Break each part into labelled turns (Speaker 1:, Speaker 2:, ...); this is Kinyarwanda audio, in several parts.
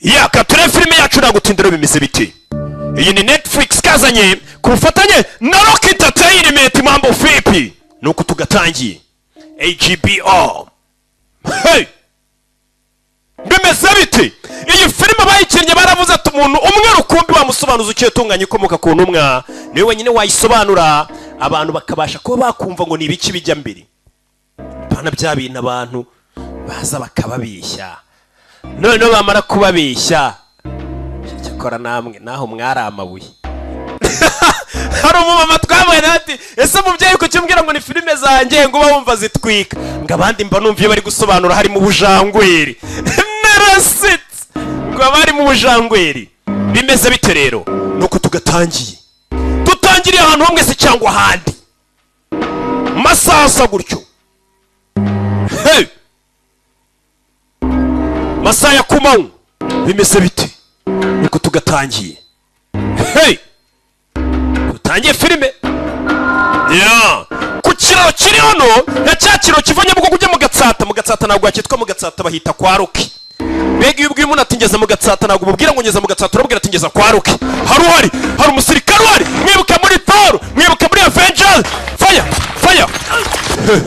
Speaker 1: Yakature filime yacu nagutindira bimeze biti. Iyi ni Netflix kazanye ku bufatanye na Rock Entertainment. Mambo vipi? Nuko tugatangiye HBO. Hey, bimeze biti? Iyi filime bayikinnye baravuze ati umuntu umwe rukumbi wamusobanuza ukiye tunganye ikomoka ku ntumwa niwe wenyine wayisobanura abantu bakabasha kuba bakumva ngo ni ibiki bijya mbere. Bana bya bintu abantu baza bakababeshya, none bamara kubabeshya cyakora namwe naho mwari amabuye. Hari umumama twabonye ati ese mubyeyi ko cyumbwira ngo ni filime zanjye ngo bumva zitwika, ngo abandi mba numviye bari gusobanura hari mu bujangweri. Narasitse ngo bari mu bujangweri. Bimeze bite rero? Nuko tugatangiriye ahantu hamwe se cyangwa ahandi masasa gutyo. Hey, masaya kumanywa. Bimeze bite? Nuko tugatangiye. Hey, tutangiye filime. Yeah, ku kiraro kiri hano na cya kiraro kivanye bwo kujya mu Gatsata ntabwo yakitwa mu Gatsata bahita kwa Roki. Mbega iyo ubwiye umuntu ati ngeze mu Gatsata ntabwo ububwira ngo ngeze mu Gatsata, urabwira ati ngeze kwa Roki. Hari umusirikare wari mwibuka muri Thor, mwibuka muri Avengers. Fire.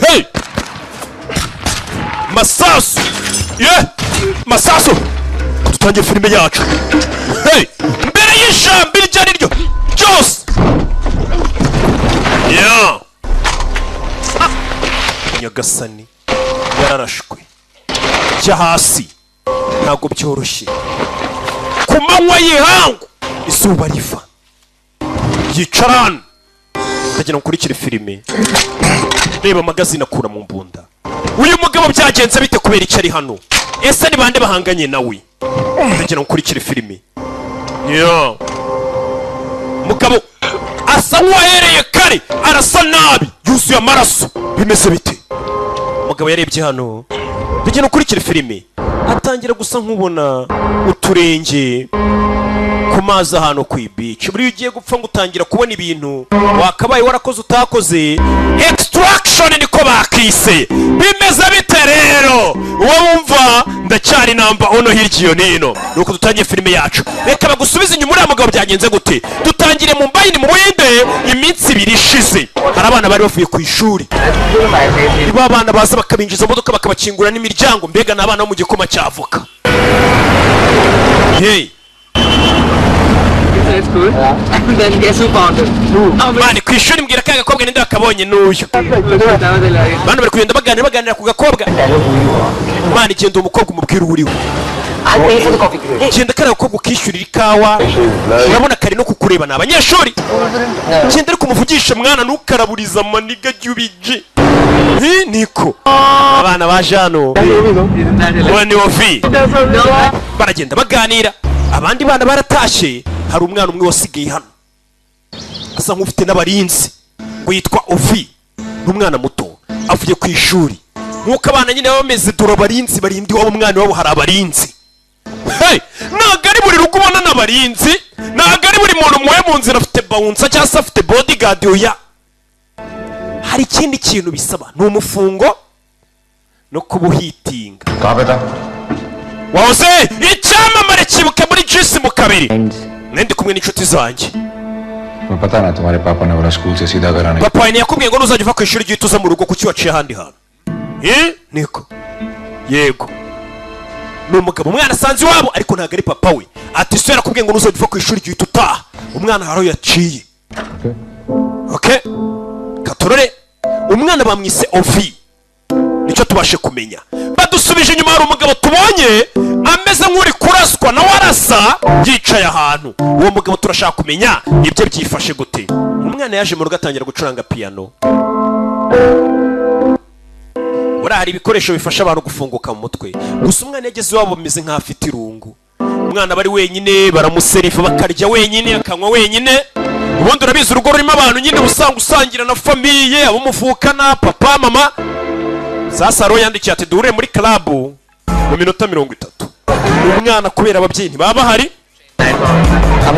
Speaker 1: Hey, masasu. Yeah, masasu. Tutangiye filime yacu. Hey, mbere y'ijambo iryo ari ryo cyose. Yeah, Nyagasani yararashwe cya hasi ntabwo byoroshye. Ku manywa y'ihangu izuba riva yicarana ndagira nkurikire filime reba magazine akura mu mbunda. Uyu mugabo byagenze bite kubera icyo ari hano? Ese ni bande bahanganye nawe? Ndagira nkurikire filime. Yeah, mugabo asa nk'uwahereye kare arasa nabi yuzuye amaraso. Bimeze bite? Mugabo yarebye hano ndagira nkurikire filime atangira gusa nk'ubona uturenge ku mazi hano ku beach. Buri ugiye gupfa ngo utangira kubona ibintu wakabaye warakoze utakoze. Extraction niko bakise. Bimeze bite rero? Wumva ndacyari namba ono hiryo nino. Nuko dutangiye filime yacu. Reka bagusubize inyuma uriya mugabo byagenze gute. Dutangire mu mbayini mu Buhinde iminsi 2 ishize. Hari abana bari bavuye ku ishuri. Niba abana baza bakabinjiza modoka bakabakingura n'imiryango, mbega n'abana bo mu gikoma cy'avoka. Hey,
Speaker 2: it's cool. And then guess who found it?
Speaker 1: Mani ku ishuri mbwira ka gakobwa ninde wakabonye n'uyu. Bana bari kugenda baganira ku gakobwa. Mani genda umukobwa umubwira uriwe. Genda kare gakobwa ukishyurira ikawa. Urabona kare no kukureba n'abanyeshuri. Genda ari kumuvugisha mwana nukaraburiza maniga gyubije. Niko abana baje hano wani ofi baragenda baganira. Abandi bana baratashe. Hari umwana umwe wasigaye hano asa nk'ufite n'abarinzi ngo yitwa Ovi. N'umwana muto avuye ku ishuri nk'uko abana nyine bameze dore abarinzi barindi wabo umwana wabo hari abarinzi. Hey, ntabwo ari buri rugo ubona n'abarinzi, ntabwo ari buri muntu muwe mu nzira afite bouncer cyangwa se afite bodyguard. Oya, hari ikindi kintu bisaba ni umufungo no kubuhitinga. Wahoze icyamamare kibuka muri Juice mu kabiri. Nende kumwe n'inshuti zanjye.
Speaker 3: Papa na tumare papa na ora school se sida garane.
Speaker 1: Papa ni yakubwiye ngo nuzajya uva ku ishuri gihita uza mu rugo kuki waciye ahandi hantu. Niko. Yego. N'umugabo umwana asanze iwabo ariko ntabwo ari papa we. Ati so yarakubwiye ngo nuzajya uva ku ishuri gihita utaha. Umwana haro yaciye. Okay. Katorore umwana bamwise Ovi. Nicyo tubashe kumenya. Badusubije inyuma hari umugabo tubonye ameze nk'uri kuraswa na warasa yicaye ahantu. Uwo mugabo turashaka kumenya ibyo byifashe gute. Umwana yaje mu rugo atangira gucuranga piano. Hari ibikoresho bifasha abantu gufunguka mu mutwe. Gusa umwana yageze iwabo bameze nk'afite irungu. Umwana bari wenyine baramuserifa bakarya wenyine akanywa wenyine. Ubundi urabizi urugo rurimo abantu nyine usanga usangira na famiye abo muvukana papa mama. Sasa ro yandikiye ati duhure muri club mu minota 30. Umwana kubera ababyeyi ntibaba bahari.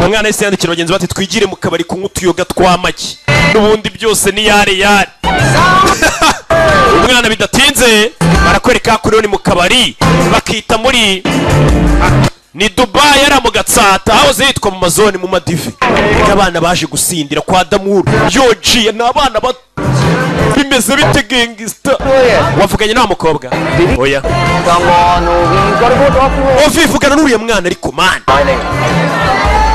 Speaker 1: Umwana yese yandikira bagenzi bati twigire mu kabari kunywa utuyoga tw'amaki. N'ubundi byose ni yare. Umwana bidatinze barakwereka kuri ni mu kabari bakita muri ni Dubai yari mu Gatsata hahoze yitwa mu mazone mu madive abana baje gusindira kwa Damuru yoji n'abana bimeze bite gangster wavuganye na mukobwa oya
Speaker 2: Come on, we gotta go talk to her.
Speaker 1: ovivugana n'uriya mwana ariko man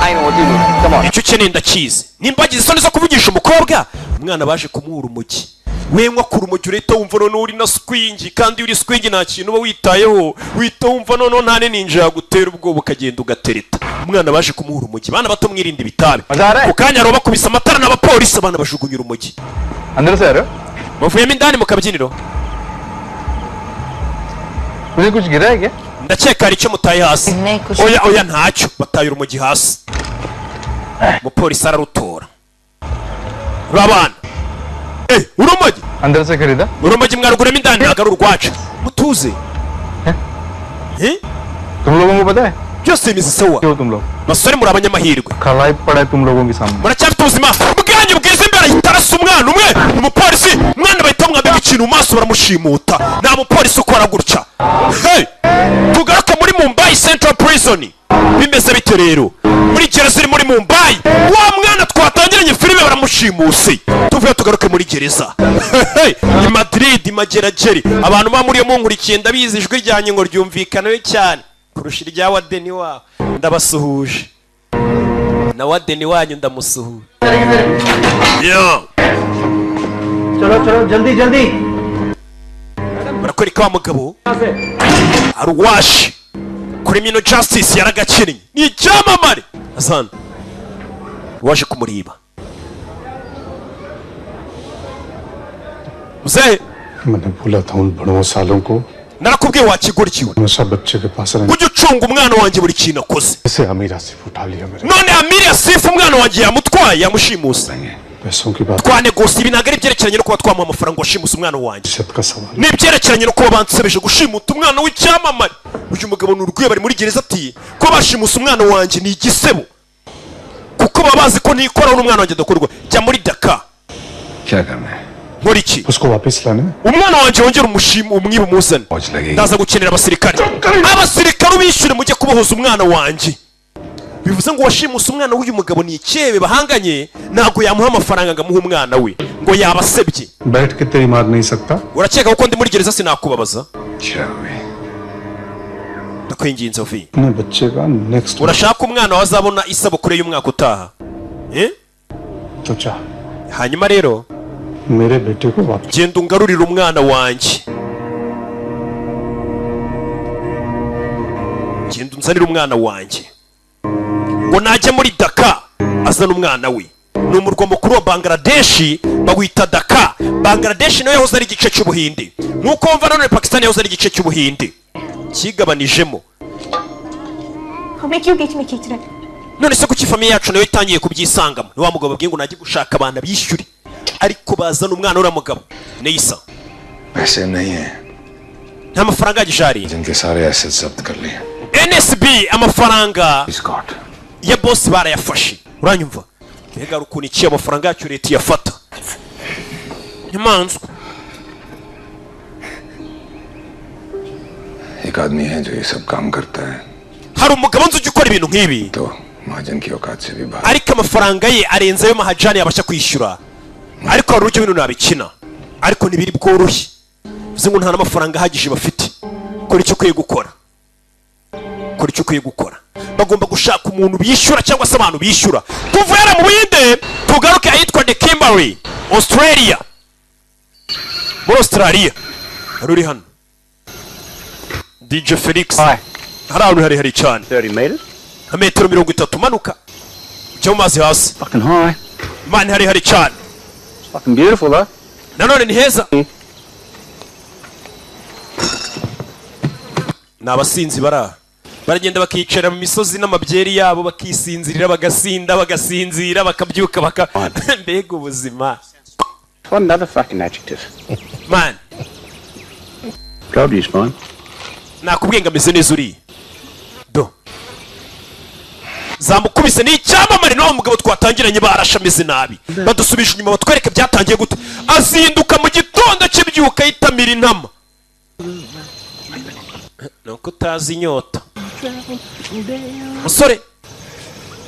Speaker 2: I know what you do. Come on.
Speaker 1: icyo ukeneye ndakizi nimba agize isoni zo kuvugisha umukobwa umwana baje kumuhura umugi wenywa kura umugi ureta wumva none uri na swingi kandi uri swingi nta kintu uba witayeho wita wumva none nta ninja yagutera ubwoba ukagenda ugatereta umwana baje kumuhura umugi bana bato mwirinde ibitabe ukanya roba kubisa amatara n'abapolisi abana bajugunyura umugi
Speaker 3: अंदर से आ रहे हो
Speaker 1: muvuyemo indani mu kabyiniro
Speaker 3: मुझे कुछ गिरा है क्या
Speaker 1: ndakeka hari icyo mutaye hasi oya ntacyo bataye urumogi hasi umupolisi ararutora urabana urumogi
Speaker 3: अंदर से खरीदा
Speaker 1: urumogi mwaruguramo indani ntabwo ari urwacu mutuze
Speaker 3: तुम लोगों को पता है
Speaker 1: byose bimeze sawa
Speaker 3: क्यों तुम लोग
Speaker 1: basore muri abanyamahirwe
Speaker 3: खलाई पड़ा है तुम लोगों के सामने
Speaker 1: muracyafite ubuzima bwanyu bwiza imbere yitarasa umwana umwe umupolisi umwana bahita bamwambika ikintu mu maso baramushimuta nta mupolisi ukora gutya tugaruke muri Mumbai Central Prison bimeze bite rero muri gereza iri muri Mumbai wa mwana twatangiranye filime baramushimuse tuvuye tugaruke muri gereza i Madrid mageragere abantu bamuriye munkurikiye ndabizi ijwi ryanyu ngo ryumvikanayo cyane kurusha irya wadeni wawe ndabasuhuje na wadeni wanyu ndamusuhuje
Speaker 2: चलो जल्दी जल्दी
Speaker 1: barakwereka wa mugabo arwashi criminal justice yaragakinnye ni icyamamare azana waje kumuriba muzehe
Speaker 4: मैंने बोला था उन बड़ों सालों को
Speaker 1: narakubwiye wakigurikiwe
Speaker 4: हमेशा बच्चे के पास रहने
Speaker 1: ujye ucunga umwana wanjye buri kintu akoze
Speaker 4: से अमीर आसिफ उठा लिया मेरे
Speaker 1: none Amiri Asifu umwana wanjye yamutwaye yamushimuse
Speaker 4: पैसों की बात
Speaker 1: twanegosi ibi ntabwo ari ibyerekeranye no kuba twamuha amafaranga washimuse umwana wanjye
Speaker 4: इज्जत का सवाल
Speaker 1: ni ibyerekeranye no kuba bansebeje gushimuta umwana w'icyamamare uyu mugabo ni urwego bari muri gereza ati ko bashimuse umwana wanjye ni igisebo kuko baba bazi ko nikoraho n'umwana wanjye adakorwa jya muri Dakar
Speaker 3: क्या करना है
Speaker 1: nkora iki
Speaker 4: उसको वापस लाना है
Speaker 1: umwana wanjye wongera umwibe umuzane
Speaker 3: पहुंच लगेगी
Speaker 1: ndaza gukenera abasirikare ubishyure mujye kubohoza umwana wanjye bivuze ngo washimuse umwana w'uyu mugabo ni icyebe bahanganye ntabwo yamuha amafaranga ngo amuhe umwana we ngo yabasebye
Speaker 4: बैठ के तेरी मार नहीं सकता
Speaker 1: urakeka ko ndi muri gereza sinakubabaza
Speaker 3: क्या हुई
Speaker 1: ndakwinginze ovi
Speaker 4: अपने बच्चे का next
Speaker 1: urashaka umwana wazabona isabukuru y'umwaka utaha
Speaker 4: तो चाह
Speaker 1: hanyuma rero
Speaker 4: मेरे बेटे को वापस
Speaker 1: genda ungarurire umwana wanjye genda unzanire umwana wanjye ngo najya muri Dakar azana umwana we ni umurwa mukuru wa Bangladesh bawita Dakar Bangladesh nayo yahoze ari igice cy'ubuhinde nk'uko wumva none Pakistan yahoze ari igice cy'ubuhinde kigabanijemo
Speaker 5: हमें क्यों बीच में खींच रहे
Speaker 1: none se kuki famiye yacu nayo itangiye kubyisangamo ni wa mugabo babwiye ngo najye gushaka abana bishyure ariko bazana umwana uriya mugabo Neisa
Speaker 3: पैसे नहीं है
Speaker 1: nta mafaranga yagishariye
Speaker 3: जिनके सारे एसेट्स जब्त कर लिए
Speaker 1: NSB amafaranga
Speaker 3: Scott
Speaker 1: ya boss barayafashe uranyumva mbega ukuntu iki amafaranga yacu leta iyafata nyamanzwa
Speaker 3: एक आदमी है जो ये सब काम करता है
Speaker 1: hari umugabo nzi ujya ukora ibintu nk'ibi
Speaker 3: तो महाजन की औकात से भी बाहर
Speaker 1: ariko amafaranga ye arenze ayo mahajani yabasha kwishyura ariko hari uburyo bintu nabikina ariko ntibiri bworoshye bivuze ngo nta n'amafaranga ahagije bafite kora icyo ukwiye gukora kora icyo ukwiye gukora bagomba gushaka umuntu bishyura cyangwa se abantu bishyura tuvuye mu Buhinde tugaruke ahitwa The Kimberley Australia muri Australia hari uri hano DJ Felix hari ahantu hari cyane
Speaker 2: 30 meters.
Speaker 1: nka metero 30 manuka ujya mu mazi hasi
Speaker 2: Fucking high.
Speaker 1: mani hari cyane
Speaker 2: Fucking beautiful, huh?
Speaker 1: nanone ni heza ni abasinzi baragenda bakicara mu misozi n'amabyeri yabo bakisinzirira bagasinzira bakabyuka mbega ubuzima
Speaker 2: What another fucking adjective.
Speaker 1: man
Speaker 2: Told you, Spawn.
Speaker 1: nakubwiye ngo ameze neza uriya do zamukubise ni icyamamare nawe mugabo twatangiranye barashe ameze nabi badusubisha inyuma batwereke byatangiye gute azinduka mu gitondo cy'ibyuka yitamira intama nuko utazi inyota musore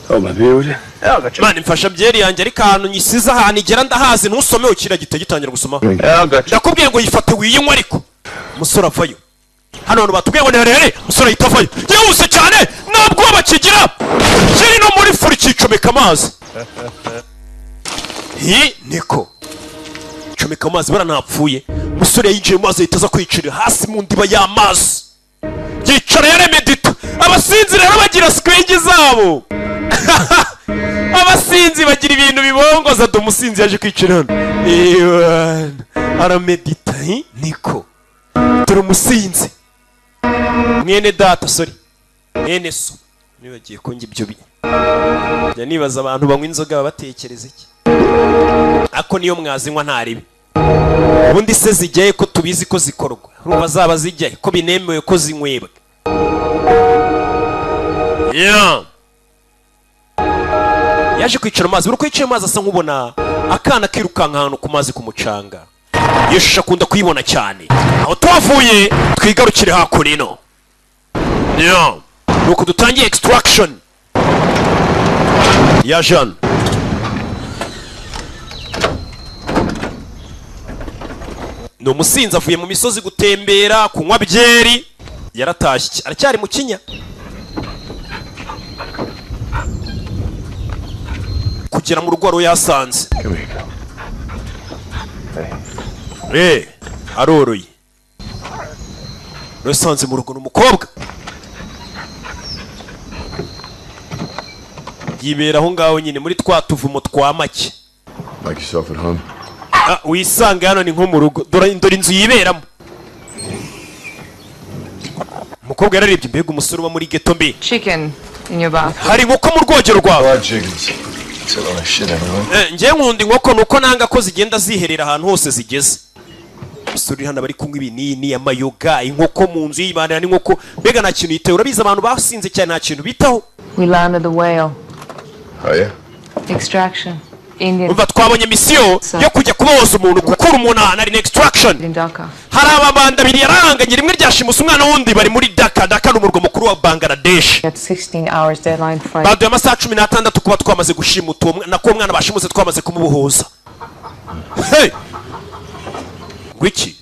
Speaker 2: Oh, my beer, would you? Yeah, I got you.
Speaker 1: mani mfasha byeri yanjye ariko ahantu nyisize ahantu igera ndahazi ntusome ukira gite gitangira gusoma
Speaker 2: Yeah, I got you.
Speaker 1: ndakubwiye ngo yifate wiyinywa ariko musore avayo hano hantu batubwiye ngo nerere musore ahita avayo yihuse cyane ntabwo bakigira kiri no muri furi kicomeka amazi niko comeka amazi bara ntapfuye musore yinjiye mu mazi ahita aza kwicira hasi mu ndiba y'amazi yicara yaremedita abasinzi rero bagira swingi zabo abasinzi bagira ibintu bibongoza umusinzi yaje kwicira hano aramedita niko turi umusinzi mwene data sorry mwene so nibagiye ko njye ibyo njya nibaza abantu banywa inzoga batekereza iki ako niyo mwazinywa ntaribi ubundi se zijyaye ko tubizi ko zikorwa urumva zaba zijyaye ko binemewe ko zinywebwa yaje kwicara amazi buri kwicara amazi asa nk'ubona akana kirukanka ahantu ku mazi ku mucanga iyo shusho akunda kuyibona cyane aho tuhavuye twigarukire hakurino nuko dutangiye extraction ya Jean ni umusinzi avuye mu misozi gutembera kunywa byeri yaratashye aracyari mu kinya kugera mu rugo yasanze aroroye yasanze mu rugo n'umukobwa yibera aho ngaho nyine muri twa tuvumo twa make
Speaker 3: Like yourself at home.
Speaker 1: wisanga hano ni nko mu rugo dore inzu yiberamo umukobwa yararebye mbega umusore uba muri ghetto mbi
Speaker 6: Chicken in your bath.
Speaker 1: hari inkoko mu rwogero rwawe
Speaker 3: Fried chickens. That's a lot of shit everywhere.
Speaker 1: njye nkunda inkoko nuko nanga ko zigenda ziherera ahantu hose zigeze umusore hano bari kunywa ibinini amayoga inkoko mu nzu yibanira n'inkoko mbega nta kintu yitewe urabizi abantu basinze cyane nta kintu bitaho
Speaker 6: We landed the whale.
Speaker 3: Oh yeah?
Speaker 6: Extraction. Indian
Speaker 1: umva twabonye misiyo yo kujya kubohoza umuntu gukura umuntu ahantu ari extraction
Speaker 6: in Dhaka.
Speaker 1: hari ababanda abiri yarahanganye rimwe ryashimusa umwana wundi bari muri Dhaka ni umurwa mukuru wa Bangladesh
Speaker 6: We had 16 hours deadline Friday.
Speaker 1: baduye amasaha 16 kuba twamaze gushimuta nako umwana bashimuse twamaze kumubohoza hey wiki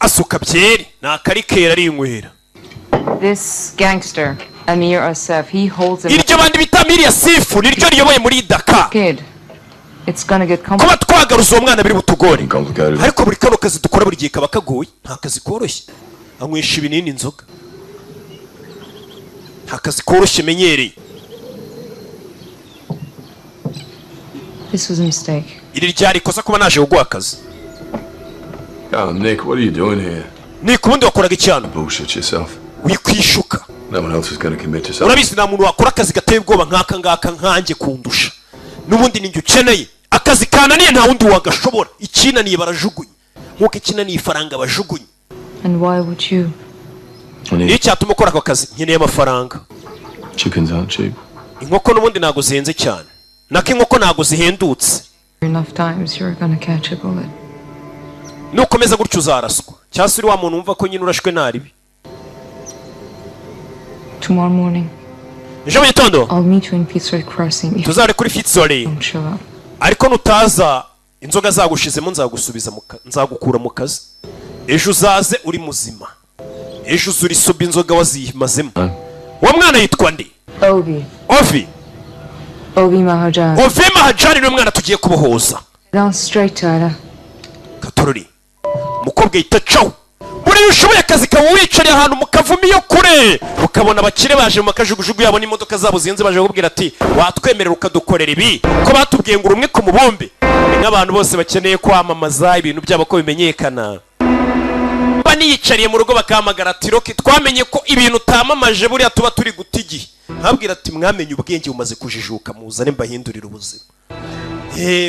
Speaker 1: asuka byeri nakari kera ari inywera
Speaker 6: This gangster, Amir Asif, he holds a
Speaker 1: iryo bandi bita Amir Asif niryo riyoboye muri Dhaka
Speaker 6: kid. It's gonna get
Speaker 1: kuba
Speaker 6: complicated.
Speaker 1: twagaruza uwo mwana biri butugore
Speaker 3: Complicated.
Speaker 1: ariko buri kano kazi dukora buri gihe kaba kagoye nta kazi koroshye anywesha ibinini inzoga nta kazi koroshye menyereye
Speaker 6: This was a mistake.
Speaker 1: iri ryari ikosa kuba naje kuguha akazi
Speaker 3: Oh, Nick, what are you doing here?
Speaker 1: ni ku bundi wakoraga icyano
Speaker 3: Bullshit yourself.
Speaker 1: wikwishuka
Speaker 3: No one else is gonna commit to something.
Speaker 1: urabizi nta muntu wakora akazi gateye ubwoba nk'aka ngaka nkanjye kundusha n'ubundi ninjye ukeneye akazi kananiye nta wundi wagashobora ikinaniye barajugunya nk'uko ikinaniye ifaranga bajugunya
Speaker 6: And why would you?
Speaker 1: niyo cyatuma ukora ako kazi nkeneye amafaranga
Speaker 3: Chickens aren't cheap.
Speaker 1: inkoko n'ubundi ntabwo zihenze cyane nako inkoko ntabwo zihendutse
Speaker 6: Enough times you're gonna catch a bullet.
Speaker 1: nukomeza gutyo uzaraswa cyangwa se uri wa muntu wumva ko nyine urashwe naribi
Speaker 6: Tomorrow morning,
Speaker 1: ejo mu gitondo
Speaker 6: I'll meet you in Fitzroy Crossing. If
Speaker 1: tuzare kuri Fitzroy
Speaker 6: you don't show up.
Speaker 1: ariko nutaza inzoga zagushizemo nzagusubiza nzagukura mu kazi ejo uzaze uri muzima ejo uzuri suba inzoga wazimazemo uwo mwana yitwa ndi
Speaker 6: Ovi Mahajan.
Speaker 1: Ovi Mahajan ni umwana tugiye kubohoza
Speaker 6: Down straight, Tyler.
Speaker 1: Katorori umukobwa yita cawo buriya ushoboye akazi kawe wicariye ahantu mu kavumi yo kure ukabona abakire baje mu makajugujugu yabo n'imodoka zabo zihenze baje bakubwira ati watwemerera ukadukorera ibi ko batubwiye ngo urumwe ku mubumbe ni nk'abantu bose bakeneye kwamamaza ibintu byabo ko bimenyekana baniyicariye mu rugo bakahamagara ati roki twamenye ko ibintu utamamaje buriya tuba turi guta igihe nkabwira ati mwamenye ubwenge bumaze kujijuka muzane mbahindurira ubuzima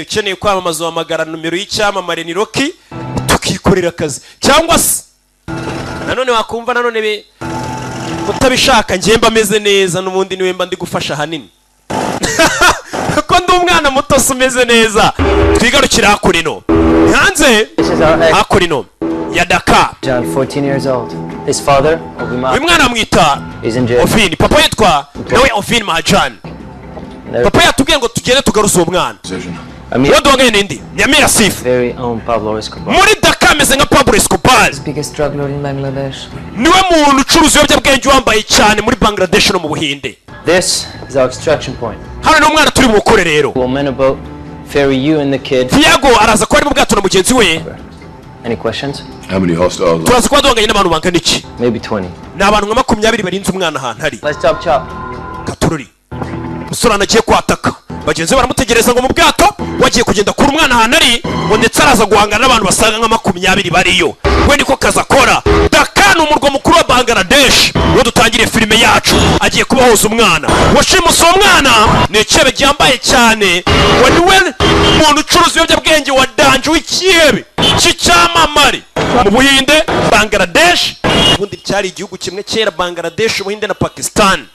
Speaker 1: ukeneye kwamamaza uhamagara nomero y'icyamamare ni roki tukikorera akazi cyangwa se nanone wakumva nanone be utabishaka njye mba meze neza n'ubundi niwe mba ndi gufasha hanini ko ndi n'umwana muto umeze neza. Twigarukira hakurino hanze hakurino ya Dakar.
Speaker 7: John, 14 years old. His father,
Speaker 1: uyu mwana amwita Ovin, papa yitwa nawe Ovin Majan. Papa yatubwiye ngo tugende tugaruza uwo mwana. Wadonganye n'indi Nyamira Sif muri Dakar ameze nka Pablo Escobar. Niwe muntu ucuruza ibiyobyabwenge wambaye cyane muri Bangladesh no mu Buhinde.
Speaker 7: This is our extraction point.
Speaker 1: Hano ni umwana turi bukore rero.
Speaker 7: We'll man about ferry you and the kid.
Speaker 1: Tiago araza ko ari mu bwato na mugenzi we.
Speaker 7: Any questions?
Speaker 2: How many hostiles?
Speaker 1: Turaza kuba duhanganye n'abantu bangana iki?
Speaker 7: Maybe 20.
Speaker 1: Ni abantu nka 20 barinze umwana ahantu hari.
Speaker 7: Let's chop.
Speaker 1: Katururi. Musore anagiye kwataka. Bagenzi baramutegereza ngo mu bwato wagiye kugenda kuri umwana ahantu ari ngo ndetse araza guhangana n'abantu basaga nka 20 bariyo. We niko kazakora. Dakar umurwa mukuru wa Bangladesh. Ngo dutangire filime yacu agiye kubahoza umwana. Washimuso umwana ni icyebe gyambaye cyane. Waniwe umuntu ucuruza ibiyobyabwenge wa danje w'icyebe cy'icyamamare mu Buhinde Bangladesh. Ubundi cyari igihugu kimwe cyera Bangladesh, Ubuhinde na Pakistan.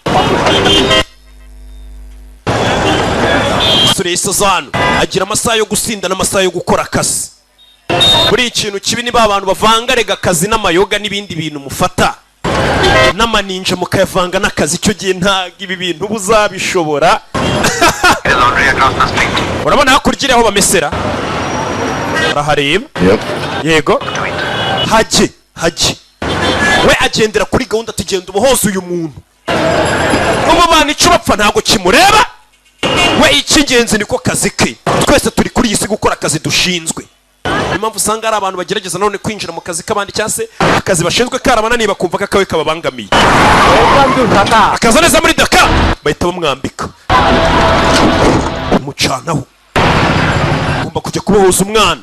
Speaker 1: Suzano agira amasaha yo gusinda n'amasaha yo gukora akazi. Buri ikintu kibi ni abantu bavanga rega akazi n'amayoga n'ibindi bintu mufata n'amaninja mukayavanga n'akazi. Cyo gihe nta ibi bintu buzabishobora. Urabona hakurya aho bamesera arahareba. Yego haje we agendera kuri gahunda tugenda ubuhoze uyu muntu. Ubu bana icyo bapfa ntago kimureba. We icy'ingenzi niko kazi ke. Twese turi kuri isi gukora akazi dushinzwe. Impamvu usanga ari abantu bagerageza none kwinjira mu kazi kabandi cyase akazi bashinzwe karabananiye bakumva kakawe kababangamiye. Akaza neza muri Dakar bahita bamwambika umucanaho. Ugomba kujya kubohoza umwana.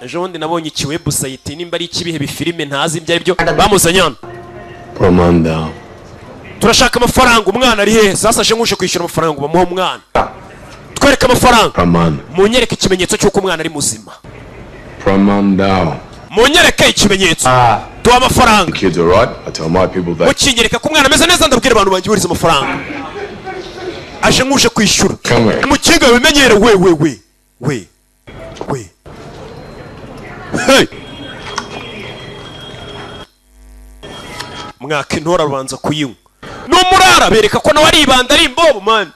Speaker 1: Ejo bundi nabonye iki website nimba ari ikibihe bifilime ntazi ibyo ari byo bamuzanyana.
Speaker 2: Promanda.
Speaker 1: Turashaka amafaranga umwana ari hehe? Sasa je ngushe kwishyura amafaranga bamuha umwana. Twereka amafaranga. Munyereke ikimenyetso cy'uko umwana ari muzima.
Speaker 2: Promanda.
Speaker 1: Munyereke ikimenyetso. Duha amafaranga.
Speaker 2: Kids are right. I tell my people that.
Speaker 1: Mukinyereka ko umwana ameze neza ndabwira abantu banjye amafaranga. Aje ngushe kwishyura. Mukinga bimenyere we. Hey. Mwaka intora rubanza kuyinywa. Numurara bereka ko nawe ari ibanda ari imbobo man.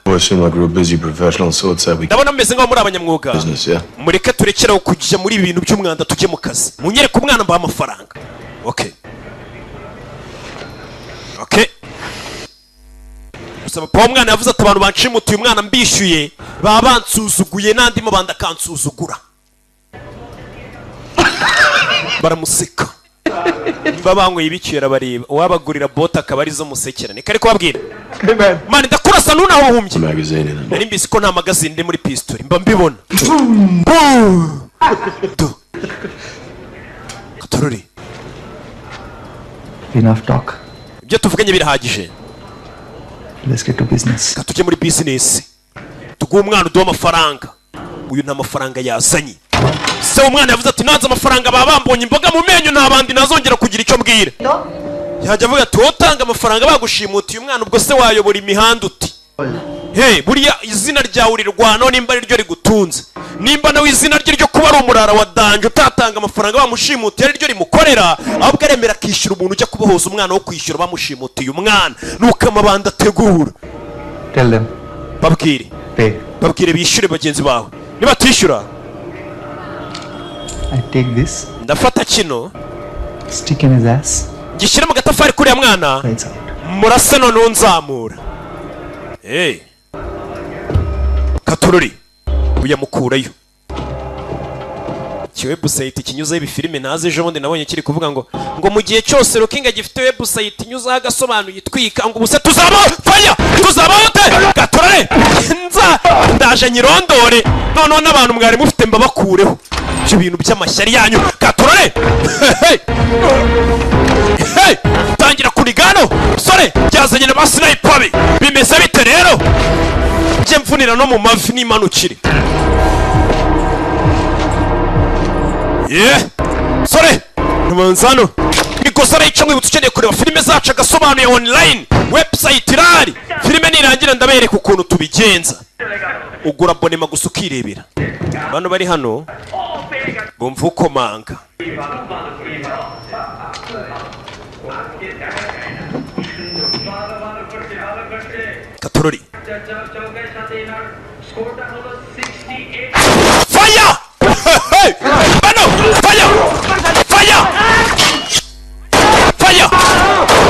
Speaker 1: Ndabona meze ngaho muri abanyamwuga. Mureke turekeraho kujya muri ibintu by'umwanda tujye mu kazi. Munyereke umwana mba amafaranga. Okay. Usaba pa umwana yavuze ati abantu bancimutiye umwana mbishyuye baba bansuzuguye nandi mo banda kansuzugura. Baramuseka. Babangwe ibicira bareba wabagurira bota akabarizo musekerane kari kubabwira man ndakurasa nunaho humbye nari mbisi ko nta magazine ndi muri pistol mba mbibona Katururi.
Speaker 4: Enough talk.
Speaker 1: Ibyo tuvuganye birahagije.
Speaker 4: Let's get to business.
Speaker 1: Katujye muri business. Tuguha umwana uduha amafaranga. Uyu nta mafaranga yazanye. Se umwana yavuze ati nanze amafaranga babambonye imboga mu menyo ntabandi nazongera kugira icyo mbwira. Yajya avuga ati wotanga amafaranga bagushimutiye umwana ubwo se wayobora imihanda uti. Hey, buriya izina ryawe urirwana nimba ari ryo rigutunze. Nimba nawe izina rye ryo kuba ari umurara wa danje utatanga amafaranga bamushimutiye ari ryo rimukorera, ahubwo aremera kishyura umuntu ujya kubohoza umwana wo kwishyura bamushimutiye umwana. Nuko amabanda ategura.
Speaker 4: Tell them.
Speaker 1: Babwire.
Speaker 4: Pay.
Speaker 1: Babwire bishyure bagenzi bawe. Niba tishyura
Speaker 4: I take this.
Speaker 1: Ndafata kino.
Speaker 4: Stick in his ass.
Speaker 1: Gishyira mu gatafari kuri ya mwana. Murase none unzamura. Hey. Katururi. Uyamukurayo. Website kinyuza ibifilime naze ejo bundi nabonye kiri kuvuga ngo mu gihe cyose Rokinga gifite website inyuza agasobanuye twika ngo ubuse tuzaba fire tuzabahote Katururi nza ndaje nyirondore none n'abantu mwari mufite mbabakureho ibyo bintu by'amashyari yanyu Katururi. Hey tangira kurigano sore byazanye na basniper bimeze bite rero bye mfunira no mu mavi n'imanukire. Yeah, sorry, numanzano, ikosa arayica mwibutse ukeneye kureba filime zacu agasobanuye online website irari filime nirangira ndabereka ukuntu tubigenza ugura abonema gusa ukirebera abantu bari hano bumva ukomanga Katorori Fire! Hey! Bano! Fire! Fire! Fire!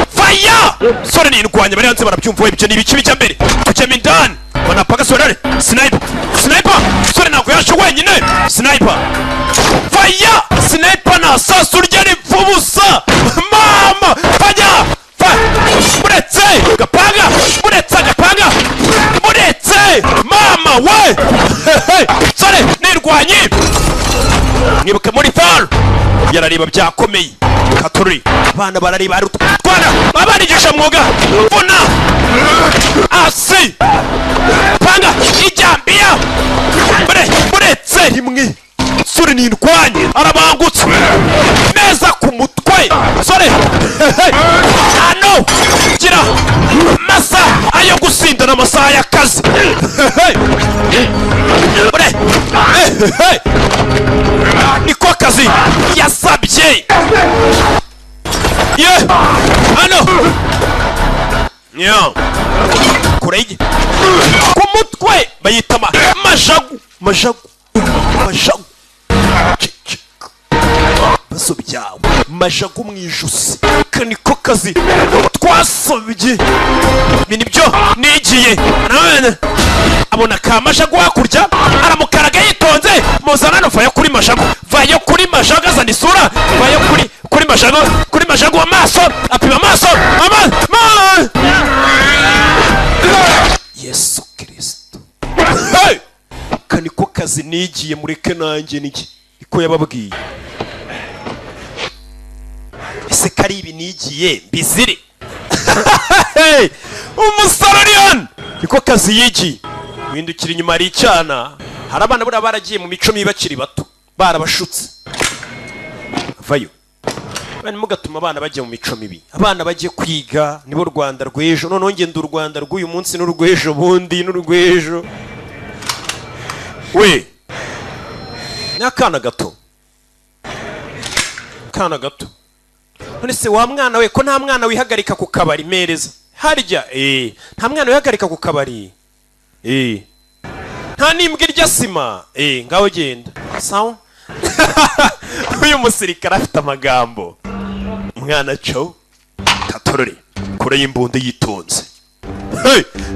Speaker 1: Fire! Sore ni indwanya bari hanze barabyumva ibyo ni ibiki bijya mbere tujyemo indani banapaga sore sniper sniper sore ntabwo yaje wenyine sniper Fire! Sniper na sasu rya ripfubusa mama fire! Muretse gapanga muretse gapanga muretse mama we sore nirwanyi mwibuke muri fall yarareba byakomeye Katorori abana barareba twana abanigisha mwuga vuna asi panga ijambia muretse rimwe sore nirwanyi arabangutse neza ku mutwe sore ano gira masa ayo gusindana amasaha y'akazi niko kazi yasabye ye ano kurege ku mutwe bayita majagu baso byawe majagu mu ijosi kaniko kazi twasobye binibyo nigiye abona ka majagu hakurya aramukaraga yitonze muzana no vayo kuri majagu azana isura vayo kuri majagu amaso apima amaso Yesu Kristo kaniko kazi nigiye mureke nanjye niko yababwiye ese kari ibi nigiye bizire umusararian niko kazi yigi windukira inyuma ari cyana hari abana bura baragiye mu mico mibakiri bato barabashutse vayo bani mugatuma abana bajye mu mico mibi abana bajye kwiga nibo Rwanda rw'ejo none ngende u Rwanda rw'uyu munsi n'urw'ejo bundi n'urw'ejo we nakana gato none se wa mwana we ko nta mwana wihagarika ku kabari mereza harya nta mwana wihagarika ku kabari nta nimbwa irya sima ngaho genda sawa uyu musirikare afite amagambo umwana cyo Katorori kure y'imbunde yitonze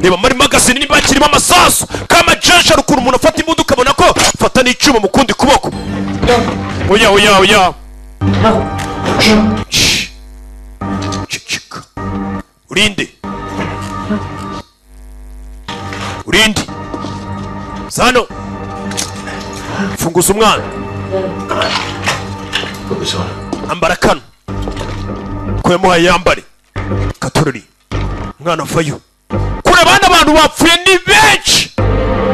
Speaker 1: reba muri magazine niba kirimo amasasu kama jeje rukuru umuntu afata imbunde ukabona ko fata n'icyuma mu kundi kuboko oya urinde Sano funguza umwana ambara kano ko yamuhaye yambare Katorori umwana vayo kure abana abantu bapfuye ni benshi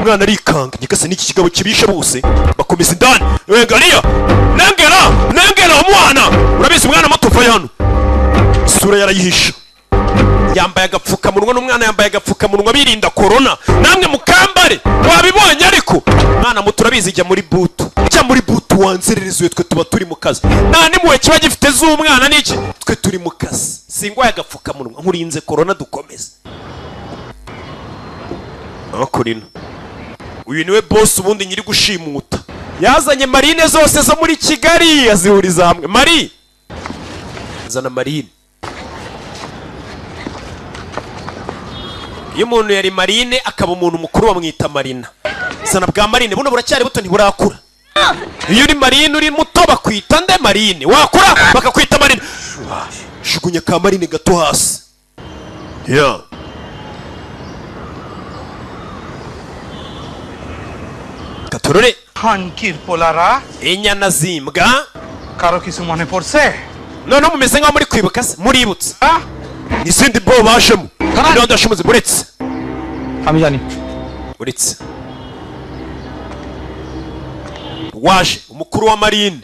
Speaker 1: umwana arikanga nyikase n'iki kigabo kibishe bose bakomeza indani ngariya nengera umwana urabizi umwana muto vayo hano isura yarayihisha yambaye agapfukamunwa n'umwana yambaye agapfukamunwa birinda corona namwe mukambare wabibonye ariko mwana muto urabizi jya muri butu wanzererezwe twe tuba turi mu kazi nta nimuwe kiba gifite z'umwana n'iki twe turi mu kazi singwaye agapfukamunwa nkurinze corona dukomeze akurino uyu niwe boss ubundi nyiri gushimuta yazanye marine zose zo muri Kigali azihuriza hamwe Mari zana marine iyo umuntu yari marine akaba umuntu mukuru bamwita marina zana bwa marine buno buracyari buto ntiburakura iyo uri marine uri muto bakwita nde marine wakura bakakwita marine shugunya ka marine gato hasi Katorori
Speaker 8: Hankir polara
Speaker 1: inyana zimbwa
Speaker 8: karo kisu mane porse
Speaker 1: none mumeze nkaho muri kwibuka se muributse n'izindi bo bajemo kandi ndashomoze buretse
Speaker 8: amijani
Speaker 1: buretse waje umukuru wa marine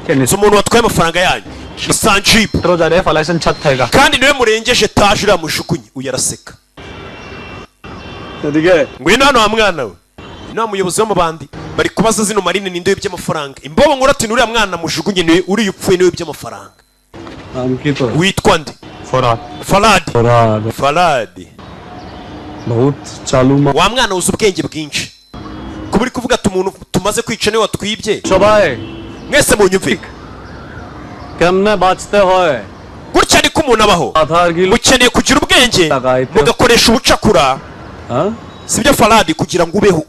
Speaker 8: Kenisa
Speaker 1: umuntu watwaye amafaranga yanyu Sanjib
Speaker 8: तो जा रहे हैं फलाइसन छत थेगा
Speaker 1: kandi niwe murengeje etaje uramujugunye uyu araseka ngwino hano wa mwana we inama umuyobozi w'amabandi bari kubaza zino marine ninde by'amafaranga imbobo nkora ati nuriya mwana mujugunye niwe uri upfuye niwe by'amafaranga witwa nde Faradi wa mwana uzi ubwenge bwinshi kuba uri kuvuga ati umuntu tumaze kwica niwe watwibye mwese munyumve gutya niko umuntu abaho mukeneye kugira ubwenge mugakoresha ubucakura sibyo Faradi kugira ngo ubeho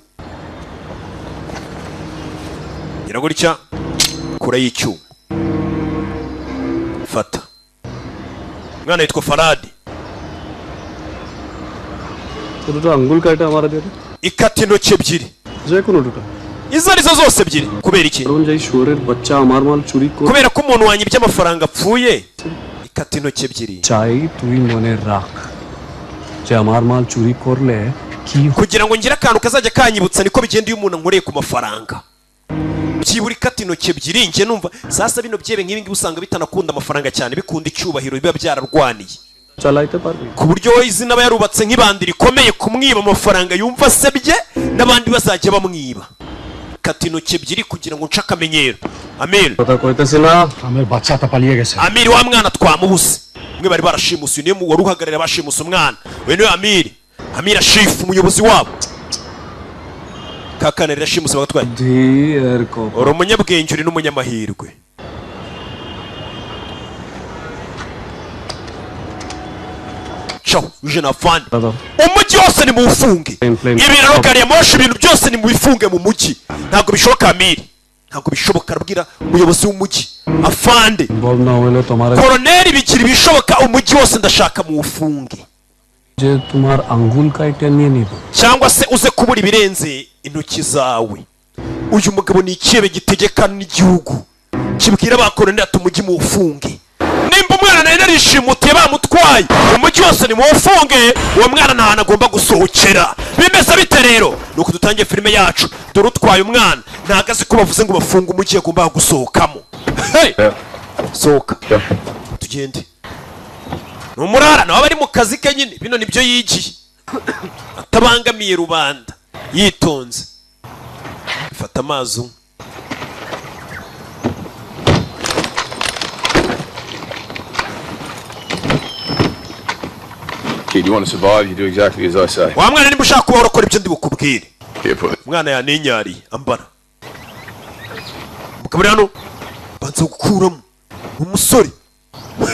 Speaker 1: gira gutya kura y'icyuma fata mwana yitwa Faradi ikata intoki ebyiri izo arizo zose ebyiri kubera iki kubera ko umuntu wanyibye amafaranga apfuye ikata intoki ebyiri kugira ngo ngire akantu kazajya kanyibutsa niko bigenda iyo umuntu ankoreye ku mafaranga byibura ikata intoki ebyiri njye numva sasa bino byebe nk'ibi ngibi usanga bitanakunda amafaranga cyane bikunda icyubahiro biba byararwaniye ku buryo we izina aba yarubatse nk'ibandi rikomeye kumwiba amafaranga yumva asebye n'abandi bazajya bamwiba kata intoki ebyiri kugira ngo nce akamenyero Amir Amir wa mwana twamubuze mwe bari barashimuse niyo wari uhagarara bashimuse umwana we niwe Amir Ashif umuyobozi wabo kakana rashimuse bagatwaye uri umunyabwenge uri n'umunyamahirwe uje na fani umujyi wose ni muwufunge ibiraro gari ya moshi ibintu byose ni mubifunge mu mujyi ntabwo bishoboka Amiri ntabwo bishoboka arabwira umuyobozi w'umujyi afande koroneri bigira ibishoboka umujyi wose ndashaka muwufunge cyangwa se uze kubura ibirenze intoki zawe uyu mugabo ni ikibe gitegeka n'igihugu kibwira abakoroneri ati umujyi muwufunge nimba umwana nawe narishimutiye bamutwaye umujyi wose ni muwufunge uwo mwana nta hantu agomba gusohokera bimeze bite rero nuko dutangiye filime yacu dore utwaye umwana ntabwo azi ko bavuze ngo bafunge umujyi agomba gusohokamo sohoka tugende ni umurara nawe aba ari mu kazi ke nyine bino nibyo yigiye atabangamiye rubanda yitonze fata amazi umwe
Speaker 2: Kid, you want to survive, you do exactly as I say.
Speaker 1: Wa mwana nimba ushaka kuba urakora ibyo ndi bukubwire. Mwana yaninyari ambara. Mukabari hano banza gukuramo umusore.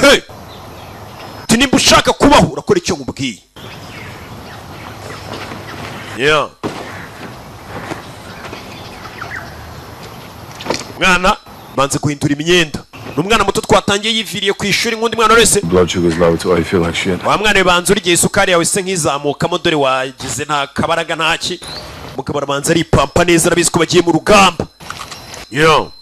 Speaker 1: Hey! Nimba ushaka kubaho urakora icyo nkubwiye. Yeah. Mwana banza guhindura imyenda. Numwana muto twatangiye yiviriye ku ishuri nk'undi mwana wese.
Speaker 2: Blood sugar is low, it's why you feel like shit.
Speaker 1: Wa mwana banza urigiye isukari yawe se nk'izamukamo dore wagize nta kabaraga ntaki. Mugabo banza ari pampa neza arabizi ko bagiye mu rugamba. Yo.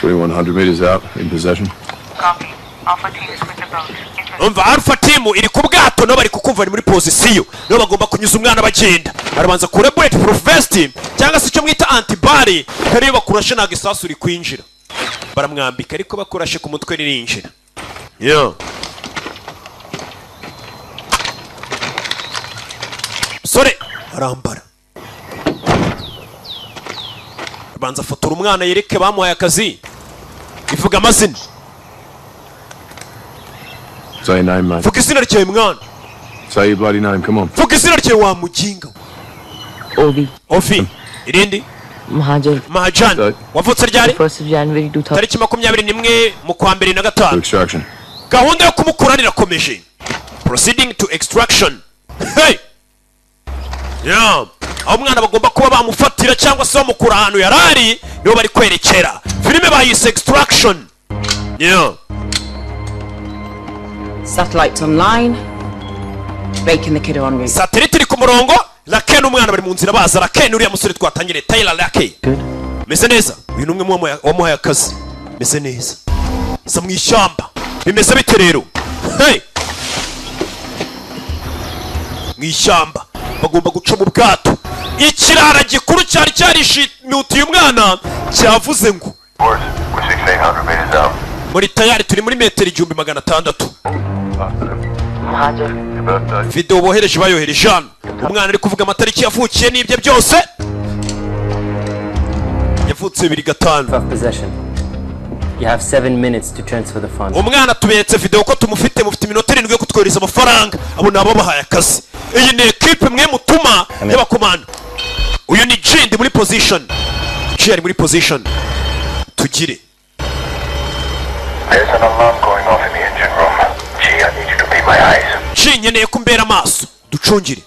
Speaker 2: 2100 meters out in possession.
Speaker 9: Copy. Alpha team is with the boat.
Speaker 1: Umva Alpha team iri ku bwato no bari kukumva muri position. No bagomba kunyuza umwana bagenda. Arabanza kure bulletproof vest cyangwa se icyo mwita antibody kare bakurashe nta gisasu uri kwinjira. Baramwambika ariko bakurashe ku mutwe ririnjira. Yo. Sore arambara. Banza fotora umwana yereke bamuhaye akazi. Ivuga amazina.
Speaker 2: Say your name, man.
Speaker 1: Vuga izina ryawe mwana.
Speaker 2: Say your bloody name, come on.
Speaker 1: Vuga izina ryawe wa mujinga. Ovi. Irindi? Mahajan. Wavutse ryari?
Speaker 6: 1st of January 2000.
Speaker 1: Tariki 21 mu kwa 2005.
Speaker 2: Extraction.
Speaker 1: Gahunda yo kumukurana irakomeje. Proceeding to extraction. Hey! Yeah. Aho umwana bagomba kuba bamufatira cyangwa se bamukura ahantu yarari niho bari kwerekera. Filime bayise Extraction. Yeah.
Speaker 6: Satellites online. Baking the kid on route.
Speaker 1: Satellite iri ku murongo. Laken umwana bari mu nzira baza. Laken uriya musore twatangire Tyler Laken. Meze neza. Uyu numwe wamuhaye akazi. Meze neza. Sa mu ishyamba. Bimeze bite rero? Hey! Mu ishyamba bagomba guca mu bwato. Ikirara gikuru cyari cyarishimutiye umwana cyavuze ngo muri tayari turi muri metero 1600. Video bohereje bayohereje hano. Umwana ari kuvuga amatariki yavukiye n'ibyo byose. Yavutse 2005.
Speaker 7: Of possession. You have 7 minutes to transfer the funds.
Speaker 1: Umwana tuberetse video ko tumufite mufite iminota 7 yo kutwohereza amafaranga. Abo nabo bahaye akazi. Iyi ni equipe mwe mutuma y'abakomando. Uyu ni Jindi muri position. Ari muri position. Tugire.
Speaker 10: There's an alarm going off in the engine room. Gee, I need you to be my eyes.
Speaker 1: Nkeneye kumbera amaso. Ducungire.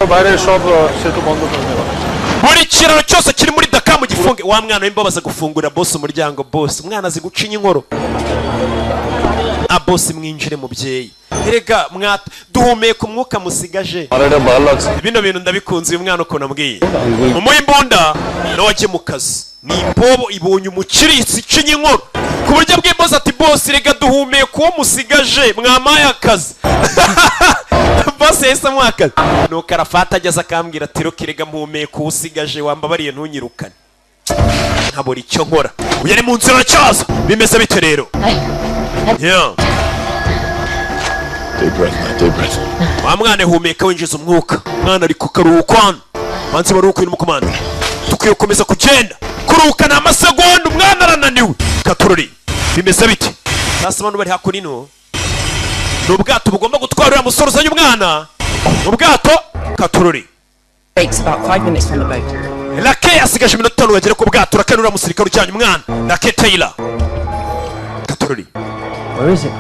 Speaker 1: Buri kiraro cyose kiri muri Dakar mu gifunge. Wa mwana w'imbabaza gufungura boss umuryango boss. Umwana azi gucinya inkoro. Boss mwinjire mubyeyi. Erega mwata duhumeka umwuka musigaje. Bino bintu ndabikunze uyu mwana uko nambwiye. Umuye imbunda no waje mu kazi. Ni imbobo ibonye umukiritsi cinya inkoro. Ku buryo bw'imboza ati boss rega duhumeka uwo musigaje mwamaye akazi. Boss yesa mwaka. No karafata ageze akambwira ati rokirega mpumeka usigaje wambabariye ntunyirukane. Nkabura icyo nkora. Uyari mu nzira cyaza. Bimeze bite rero? Yeah.
Speaker 2: Deep breath.
Speaker 1: Wa mwana humeka winjiza umwuka. Mwana ari kukaruhukwana. Banze baruhuka uri mu komanda. Tukwiye komeza kugenda. Kuruhuka na amasegonda umwana arananiwe. Katururi. Bimeze bite? Sasa abantu bari hakurino. Nubwato bugomba gutwarira musoro uzanye umwana. Ubwato Katururi.
Speaker 6: Breaks about 5 minutes from the boat.
Speaker 1: Lake asigaje iminota 5 bagere ku bwato rakanura musirikare ujyanye umwana. Lake Taylor. Katururi.
Speaker 7: Where is it?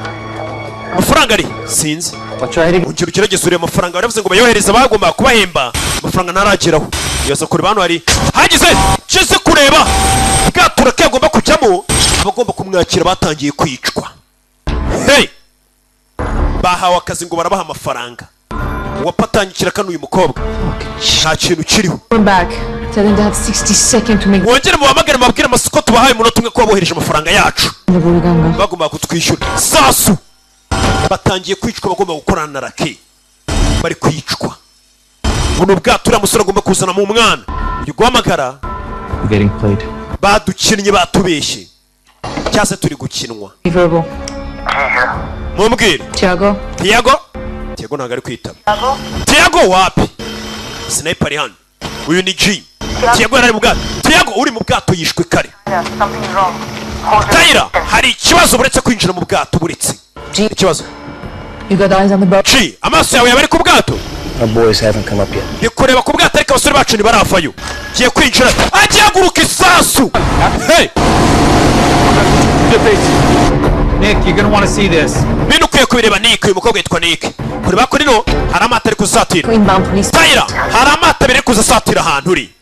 Speaker 1: Amafaranga ari sinzi.
Speaker 7: Wacahiri.
Speaker 1: Ungiro kirageze uri amafaranga baravuze ngo bayohereza bagomba kubahemba. Amafaranga narageraho. Yoza kuri bantu ari. Hagize cese kureba. Bwato rake agomba kujyamo. Abagomba kumwakira batangiye kwicwa. Hey. Bahawe akazi ngo barabaha amafaranga. Wapatangikira kanu uyu mukobwa. Nta kintu kiriho.
Speaker 6: Come back. Tell them to have 60 seconds to make.
Speaker 1: Wongere mu bamagare mabwira amasoko tubahaye umunota umwe ko babohereje amafaranga yacu. Bagomba kutwishyura. Sasu. Batangiye kwicwa bagomba gukorana na Rake. Bari kwicwa. Buno bwato ura musore agomba kuzana mu mwana. Uyu guhamagara.
Speaker 4: Getting played.
Speaker 1: Badukinnye batubeshye. Cyase turi gukinwa.
Speaker 6: Verbal.
Speaker 1: Mumbwire.
Speaker 6: Tiago.
Speaker 1: Tiago ntabwo ari kwitaba. Tiago wapi? Sniper ari hano. Uyu ni G. Tiago yari mu bwato. Tiago uri mu bwato yishwe kare. Taira hari ikibazo buretse kwinjira mu bwato buretse. Ikibazo.
Speaker 6: You got eyes on the boat.
Speaker 1: G amaso yawe yabari ku bwato.
Speaker 7: Our boys haven't come up yet.
Speaker 1: Nikureba ku bwato ariko abasore bacu ntibarafayo. Giye kwinjira. Agihaguruka isasu. Hey.
Speaker 8: Nick, you're gonna want to see this.
Speaker 1: Bino kuye kubireba Nick uyu mukobwa yitwa Nick. Kuri bakuri no hari amata ari kuzatira.
Speaker 6: Inbound police.
Speaker 1: Taira hari amata biri kuzatira ahantu uri.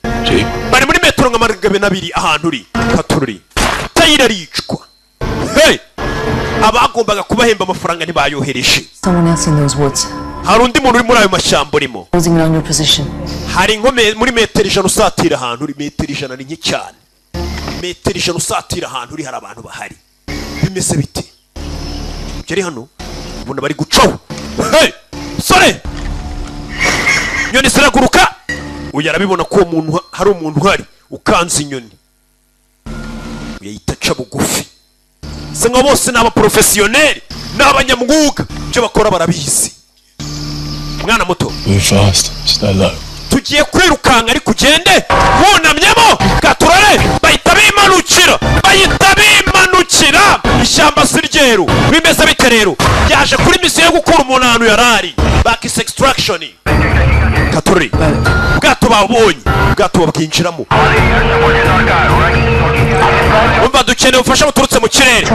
Speaker 1: Bari muri metero nka 200 ahantu uri. Katururi. Taira ricwa. Hey. Abagombaga kubahemba amafaranga ntibayohereje.
Speaker 6: Someone else in those woods.
Speaker 1: Hari undi muntu uri muri ayo mashyamba urimo.
Speaker 6: Closing around your position.
Speaker 1: Hari nkome muri metero 100 usatira ahantu uri metero 100 ni nke cyane. Metero 100 usatira ahantu uri hari abantu bahari. Bimeze bite? Jeri hano ubona bari gucaho. Hey! Sore! Nyoni ziraguruka. Uyu arabibona ko umuntu hari umuntu uhari ukanze inyoni. Uyita ca bugufi. Senga bose n'aba professionnel n'abanyamwuga byo bakora barabizi. Mwana muto.
Speaker 2: Move fast. Stay low.
Speaker 1: Tugiye kwirukanga ari kugende wunamyemo Katurare bahita bimanukira ishyamba siryeru bimeze bite rero yaje kuri misiyo yo gukura umuntu ahantu yarari back extraction Katurare bwato babonye bwato babwinjiramo umva dukeneye ubufasha buturutse mu kirere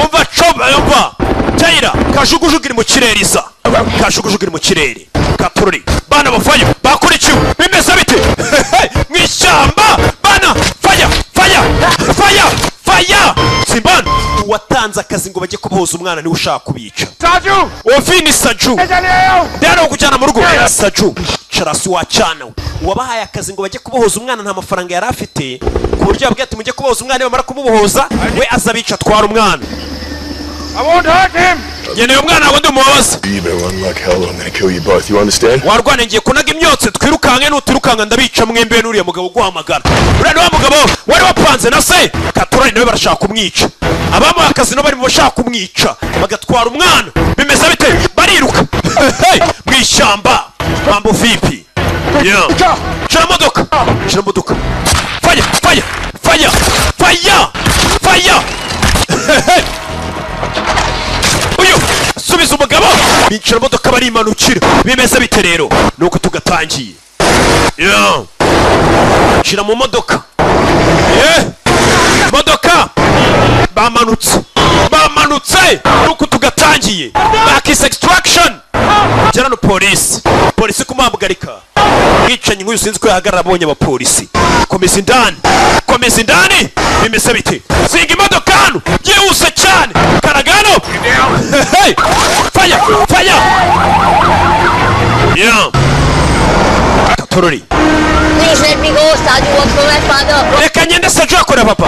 Speaker 1: umva Taira kajugujugira mu kirere isa kajugujugira mu kirere Katurare bana bafayo bakurikiwe bimeze bite mwishyamba bana fire Simban watanze akazi ngo bajye kubohoza umwana ni ushaka kubica
Speaker 8: Saju!
Speaker 1: Ovini Saju Dero kujyana mu rugo Saju Charasi wacana wabahaye akazi ngo bajye kubohoza umwana nta mafaranga yari afite ku buryo yabwiye ati mujye kubohoza umwana bamara kumubohoza we azabica twara umwana
Speaker 8: I won't hurt him!
Speaker 1: ngeneye umwana wawe ndi umubabaza.
Speaker 2: You better run like hell or I'm gonna kill you both, you understand?
Speaker 1: Warwane ngiye kunaga imyotse twirukanke n'utirukanka ndabica mwembe n'uriya mugabo guhamagara. Uriya ni wa mugabo wari wapanze na se Katurari nawe barashaka kumwica. Abamuha akazi no bari mu bashaka kumwica bagatwara umwana. Bimeze bite? Bariruka mwishyamba. Mambo vipi? Yeah. Shira modoka. Fire. Uyu subiza umugabo. Binjira modoka barimanukira. Bimeze bite rero? Nuko tugatangiye. Yeah. Shira mu modoka. Modoka bamanutse nuko tugatangiye. Back extraction. Jarano polisi kumuhagarika. Mwicanyi nk'uyu sinzi ko yahagarara abonye abapolisi. Komeza indani. Bimeze bite? Singa imodoka hano byihuse cyane. Karagano. Fire. Yeah. Katurari.
Speaker 5: Please let me go, Sir. You work for my father.
Speaker 1: Reka ngende Sajo akora papa.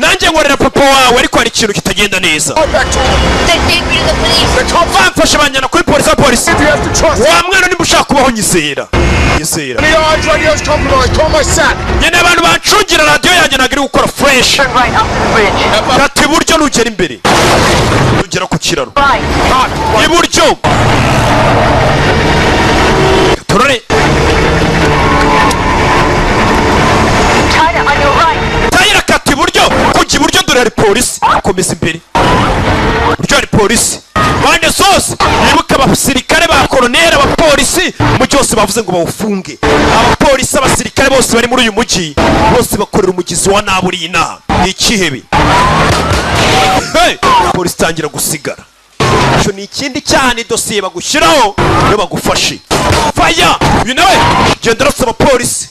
Speaker 1: Nanjye nkorera papa wawe ariko hari ikintu kitagenda neza.
Speaker 5: Then take me to the police.
Speaker 1: Bamfashe banjyana kuri polisi. Wa mwana nimba ushaka kubaho nyizera. Nyene abantu bancungira radio yanjye nagiri gukora fresh. Kati buryo nugera imbere. Nugera ku kiraro. Iburyo. Turore. Tayira kati buryo. Kujya iburyo dore hari polisi. Komeza imbere. Buryo hari polisi. Bande sose nibuka abasirikare ba koloneli abapolisi mu cyose bavuze ngo bawufunge. Abapolisi abasirikare bose bari muri uyu mujyi bose bakorera umugizi wa naburina. Ikihebe. Polisi tangira gusigara. Cyo ni ikindi cyane dosiye bagushyiraho no bagufashe. Fire. You know it. Genda rasaba polisi.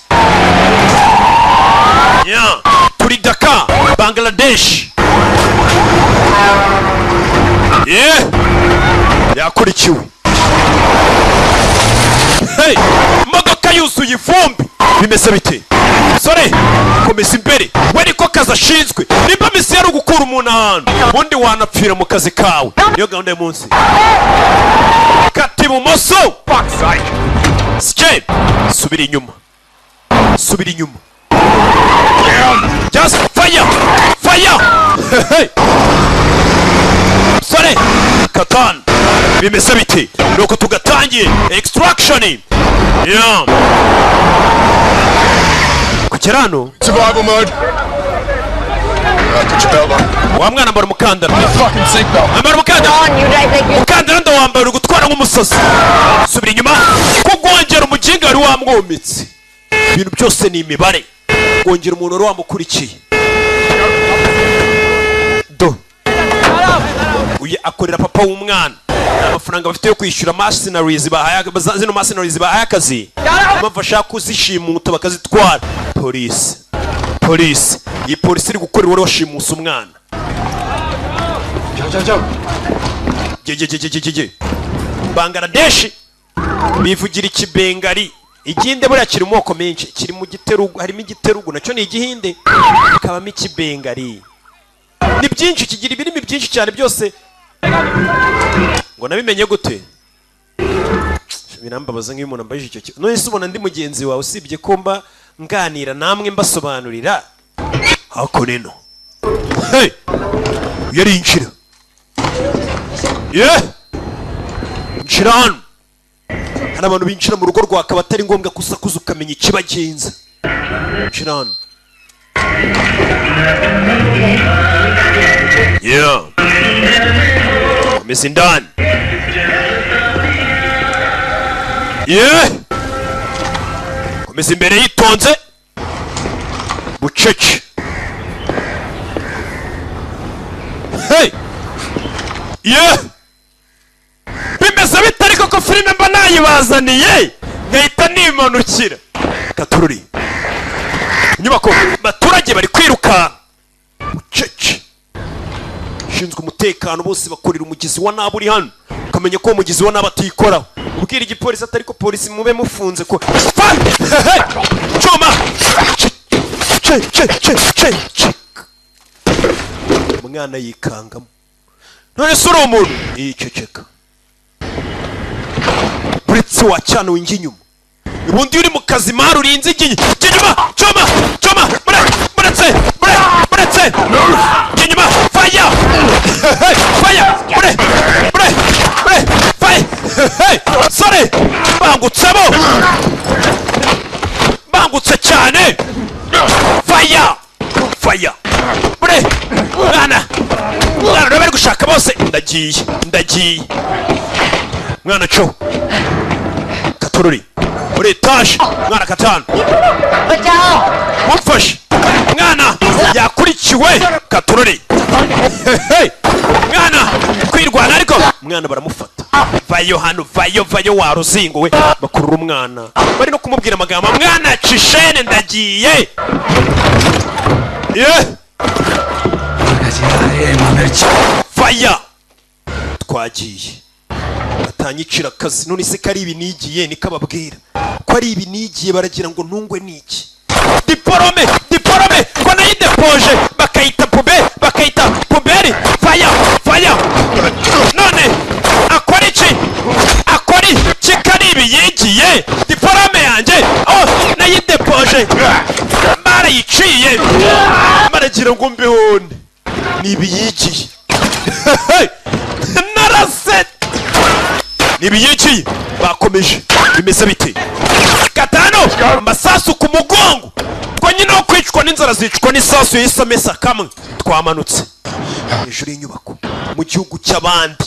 Speaker 1: Yeah. Turi Dhaka, Bangladesh. Yeah. Yakurikiwe. Modoka yuzuye ivumbi. Bimeze bite? Sore, komeza imbere. We niko kazi ashinzwe. Nimba misi yari gukura umuntu ahantu ubundi wanapfira mu kazi kawe. Niyo gahunda y'umunsi. Kati ibumoso. Skip. Subira inyuma. Just fire. Sore, Katan. Bimeze bite? Nuko tugatangiye extraction. Yeah. Kucherano.
Speaker 2: Survival mode. Put your belt on.
Speaker 1: Wa mwana mbara mukandara.
Speaker 2: Fucking seatbelt.
Speaker 1: Ambara mukandara. Mukandara ndo wambara ugutwara nk'umusozi. Subira inyuma. Kugongera umujinga ari wamwomitse. Ibintu byose ni imibare. Kugongera umuntu wari wamukurikiye. Uye akorera papa w'umwana. Amafaranga bafite yo kwishyura mercenaries bahaye akazi. Bafasha kuzishimuta bakazitwara. Polisi. Iyi polisi iri gukorera wari washimusa umwana. Bangladesh bivugira ikibengari. Igihinde buriya kiri mu moko menshi. Kiri mu giterugu, harimo igiterugu nacyo ni igihinde. Kabamo ikibengari. Ni byinshi kigira ibirimi byinshi cyane byose. Ngo nabimenye gute? Birambabaza nk'iyo umuntu ambaje icyo kintu. None se ubona ndi mugenzi wawe usibye ko mba nganira namwe mbasobanurira. Hako neno. Yari inshira. Nshirano. Hari abantu binjira mu rugo rwa kabatari ngombwa kusakuza ukamenya ikibagenza. Nshirano. Yeah. Komeza indani. Yeah. Komeza imbere yitonze. Bucece. Yeah. Bimeze bitari koko filime mba nayibazaniye. Ngahita nimanukira. Katururi. Nyubako baturage bari kwiruka. Bucece. Shinzwe umutekano bose bakorera umugizi wa naburi hano. Ukamenya ko umugizi wa nabatikoraho. Ubwira igipolisi atari ko polisi mube mufunze ko. Choma. Che. Mwana yikangamo. none se uri umuntu iceceka buretse wacana winjye inyuma ubundi uri mu kazi mari urinze igihe inyuma coma buretse inyuma fire sorry bangutse cyane fire mwana bari gushaka bose ndagiye mwana co katururi muri etage mwana katanu mufashe mwana yakurikiwe katururi mwana kwirwana ariko mwana baramufata vayo hano vayo waruzinguwe bakurura umwana bari no kumubwira amagambo mwana cishene ndagiye faya twagiye atanyicira akazi none se kari ibi nigiye nikababwira ko ari ibi nigiye baragira ngo ntungwe niki diporome ko nayidepoje bakayita puberi faya none akora iki kari ibi yigiye diporome yanjye nayidepoje barayiciye baragira ngo mbihonde nibi yigiye narase nibi yigiye bakomeje bimeze bite gatano amasasu ku mugongo ko nyine wo kwicwa n'inzara zicwa n'isasu y'isamesa kamwe twamanutse hejuru y'inyubako mu gihugu cy'abandi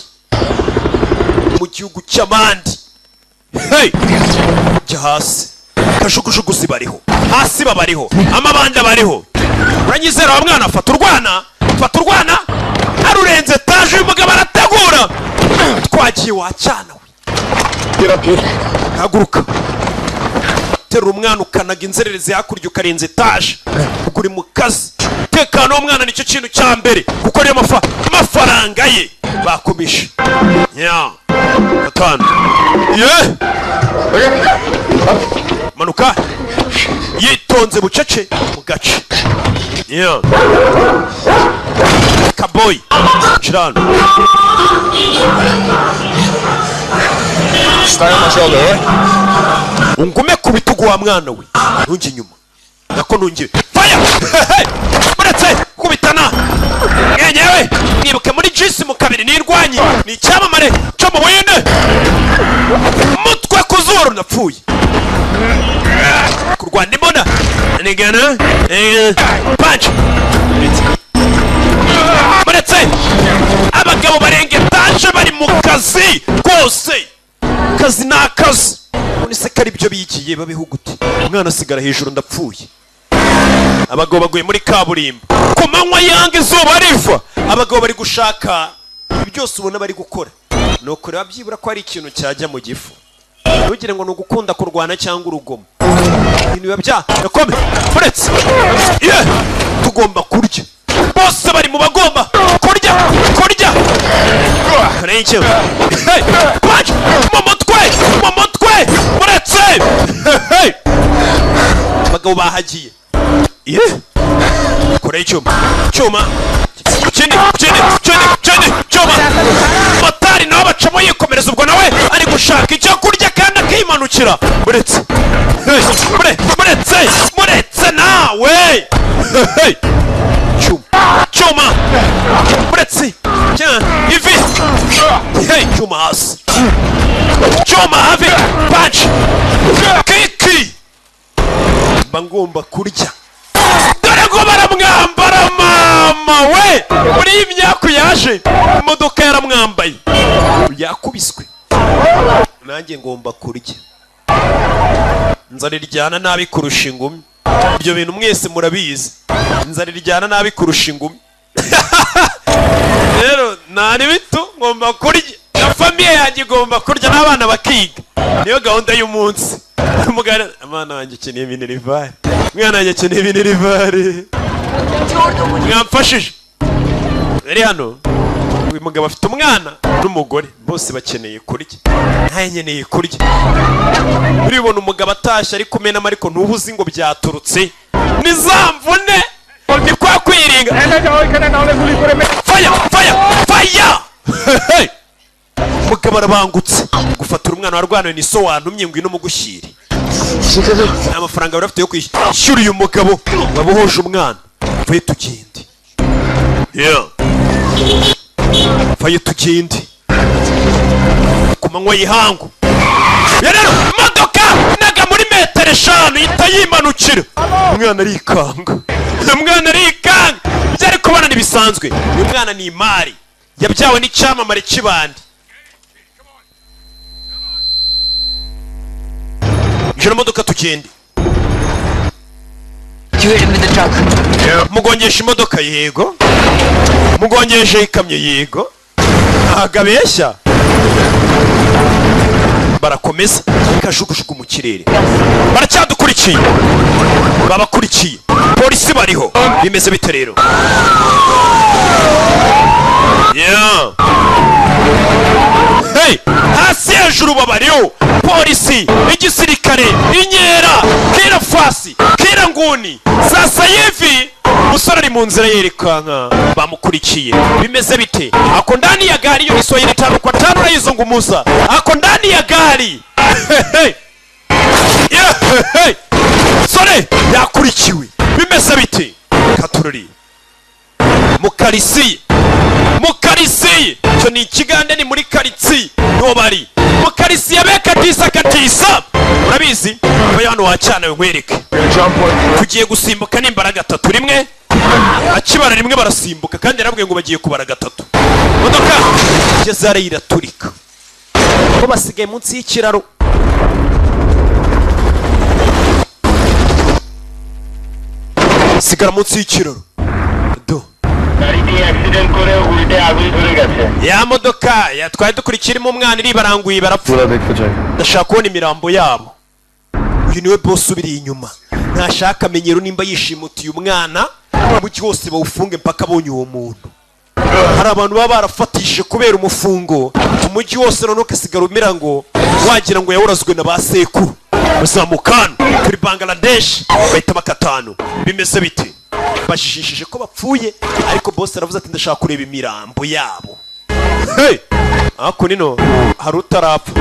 Speaker 1: jya hasi kajugujugu zibariho hasi babariho amabanda bariho uranyizera wa mwana fata urwana arurenze taje uyu mugabo arategura twagiye wacana we haguruka terura umwana ukanaga inzererezi hakurya ukarenza etaje kuko uri mu kazi tekano w'umwana nicyo kintu cya mbere kuko ariyo mafaranga ye bakomeje gatanu manuka yitonze bucece mu gace kaboyi cirano ungume ku bitugu wa mwana we ntunge inyuma nako ntungire faya buretse kubitana mwenyewe mwibuke muri jisi mu kabiri nirwanyi ni icyamamare cyo mu wende mutwe ku zuru napfuye kurwana imbona nigana punch buretse abagabo barenga etaje bari mu kazi kose kazi ni akazi none se kari ibyo bigiye babeho gute umwana asigara hejuru ndapfuye abagabo baguye muri kaburimbo ku manywa yanga izuba riva abagabo bari gushaka ibi byose ubona bari gukora ni ukureba byibura ko hari ikintu cyajya mu gifu ntugire ngo ni ugukunda kurwana cyangwa urugomo ibintu biba byakomeye uretse tugomba kurya bose bari mu bagomba kurya karenge mu mutwe uretse abagabo bahagiye kora icyuma cyuma motari nawe bacamo yikomereza ubwo nawe ari gushaka icyo kurya kandi akimanukira muretse nawe cyuma muretse ivi cyuma hasi cyuma hafi punch kiki mba ngomba kurya dore ngo baramwambara mama we muri iyi myaka yaje imodoka yaramwambaye yakubiswe nanjye ngomba kurya nzara iryana nabi kurusha ingumi ibyo bintu mwese murabizi nzara iryana nabi kurusha ingumi rero nari bito ngomba kurya na famiye yanjye igomba kurya n'abana bakiga niyo gahunda y'umunsi umugana amana wanjye akeneye minerivare mwana wanjye akeneye minerivare mwamfashije rero hano uyu mugabo afite umwana n'umugore bose bakeneye kurya ntaye nkeneye kurya uribona umugabo atashye ari kumenamo ariko ntubuzi ngo byaturutse nizamvune ni kwa kwiringa faya barabangutse gufatira umwana warwanawe ni so wantumye ngwino mugushyire nta mafaranga bari bafite yo kwishyura uyu mugabo wabohoje umwana vaye tugende vaye tugende ku manywa y'ihangu rero imodoka naga muri metero 5 ihita yimanukira umwana arikanga byari kubana ntibisanzwe uyu mwana ni imari yabyawe n'icyamamare cy'ibandi jero modoka tugende mugongesha imodoka yego mugongesha ikamyo yego ahagabeshya barakomeza kajugujugu mu kirere baracyadukurikiye babakurikiye polisi bariho bimeze bite rero hey hasi hejuru babariho polisi igisirikare inkera kira fasi kira nguni sasa hivi musore ari mu nzira yerekanka bamukurikiye bimeze bite ako ndani ya gari yo Kiswahili 5 kwa 5 urayizungumuza ako ndani ya gari sore yakurikiwe bimeze bite katururi mukarisi cyo ni ikigande ni muri karitsi no bari mukarisi yabeka katisa urabizi ko hano wacana nkwereke tugiye gusimbuka n'imbaraga 3 rimwe akibara rimwe barasimbuka kandi yarabwiye ngo bagiye kubara 3 modoka gezare iraturika ko basigaye munsi y'ikiraro sigara munsi y'ikiraro ya modoka yatwaye dukurikirimo umwana iri baranguye barapfura ndashaka kubona imirambo yabo uyu niwe boss ubiri inyuma ntashaka amenyero nimba yishimutiye umwana abuki hose bawufunge mpaka abonye uwo muntu hari abantu baba barafatishije kubera umufungo umujyi wose none kasigara umira ngo wagira ngo yawurazwe na basekuru bazamukana kuri Bangladesh bahita makatano bimeze bite bashishishije ko bapfuye ariko boss aravuze ati ndashaka kureba imirambo yabo hey ako nino arutarapfa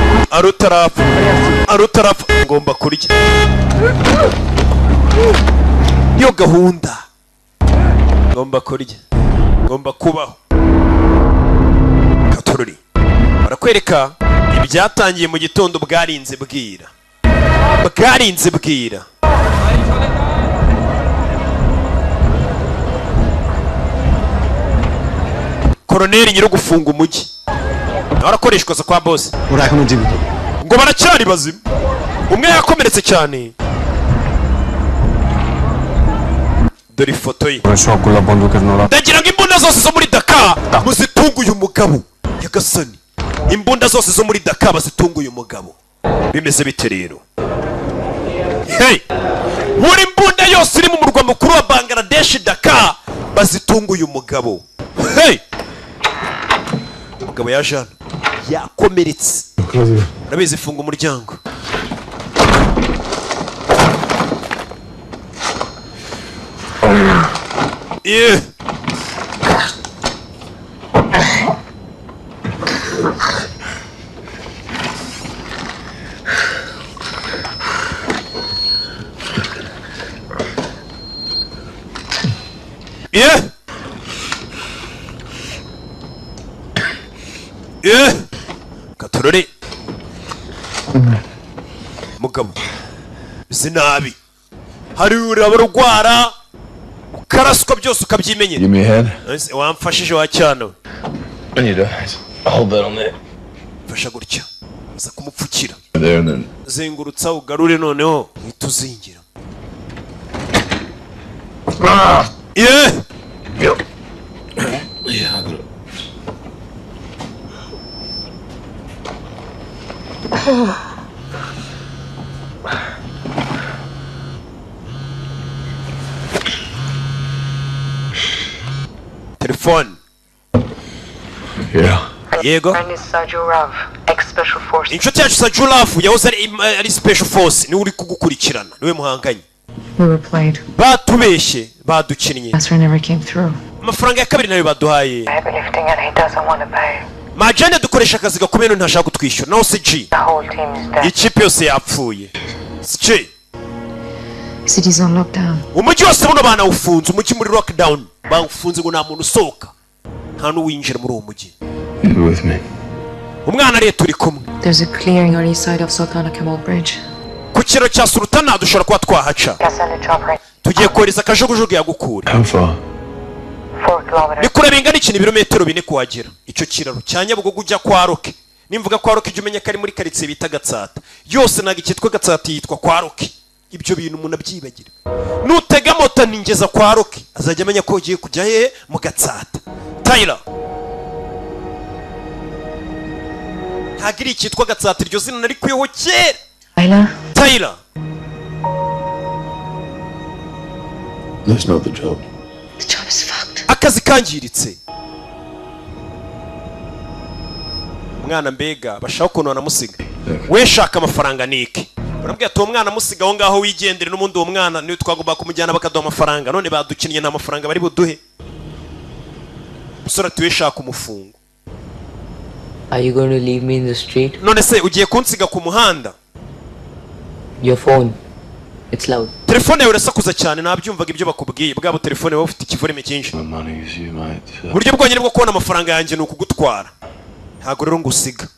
Speaker 1: ngomba kurya yo gahunda ngomba kurya ngomba kubaho katururi barakwereka ibyatangiye mu gitondo bwarinze bwira koroneri nyiro gufunga umujyi barakoreshwa kwa boss ngo baracyari bazima umwe yakomeretse cyane dore ifoto ye ndagira ngo imbunda zose zo muri Dakar muzitunguye umugabo yagasani imbunda zose zo muri Dakar bazitunguye umugabo bimeze bite rero hey muri imbunda yose iri mu murwa mukuru wa Bangladesh Dakar bazitunguye umugabo hey umugabo yajana yakomeretse urabizi funga umuryango katorore mugabo zinabi hari urabarwara ukaraswa byose ukabyimenyera wamfashije wacyano fasha gutya za kumupfukira zengurutsa ugarure noneho ituzingira Telefone. Yego. Inshuti yacu Sajurav yahoze ari special force ni uri kugukurikirana niwe muhanganye. Batubeshye badukinnye. Amafaranga ya kabiri nayo baduhaye. Majane dukoresha akazi gakomeye ntashaka kutwishyura naho CG
Speaker 9: The whole team is dead.
Speaker 1: ikipe yose yapfuye CG
Speaker 6: City's on lockdown.
Speaker 1: umujyi wose buno bana ufunze umujyi muri lockdown bawufunze ngo nta muntu usohoka nta n'uwinjira muri uwo mujyi
Speaker 3: You're with me.
Speaker 1: umwana rero turi kumwe
Speaker 6: There's a clearing on east side of Sultana Kemal Bridge.
Speaker 1: ku kiro cya Sultana dushobora kuba twahaca
Speaker 9: Can send a chopper.
Speaker 1: tugiye kohereza akajugujugu yagukura
Speaker 3: How far?
Speaker 9: 4 kilometers.
Speaker 1: ni kure bingana iki ibirometero 4 kuhagera icyo kiraro cya Nyabugogo ujya kwa Roke nimvuga kwa Roke ujye umenya ko ari muri karitsiye bita Gatsata yose ntabwo ikitwa Gatsata yitwa kwa Roke ibyo bintu umuntu abyibagira nutega moto ningeza kwa Roke azajya amenya ko ugiye kujya he mu Gatsata Tyler ntagiri ikitwa Gatsata iryo zina nari kuyeho kera Tyler
Speaker 2: That's not the job.
Speaker 6: The job is fucked.
Speaker 1: akazi kangiritse umwana mbega bashaka ukuntu banamusiga we shaka amafaranga niki urabwira ati uwo mwana amusiga aho ngaho wigendere n'ubundi uwo mwana niyo twagomba kumujyana bakaduha amafaranga none badukinnye nta mafaranga bari buduhe musore ati we shaka umufungo
Speaker 7: Are you going to leave me in the street?
Speaker 1: none se ugiye kunsiga ku muhanda
Speaker 7: Your phone. It's loud.
Speaker 1: telefone yawe irasakuza cyane nabyumvaga ibyo bakubwiye bwabo telefone wowe ufite ikivorime cyinshi
Speaker 3: The money is you might.
Speaker 1: uburyo bwonyine bwo kubona amafaranga yanjye ni ukugutwara ntabwo rero ngusiga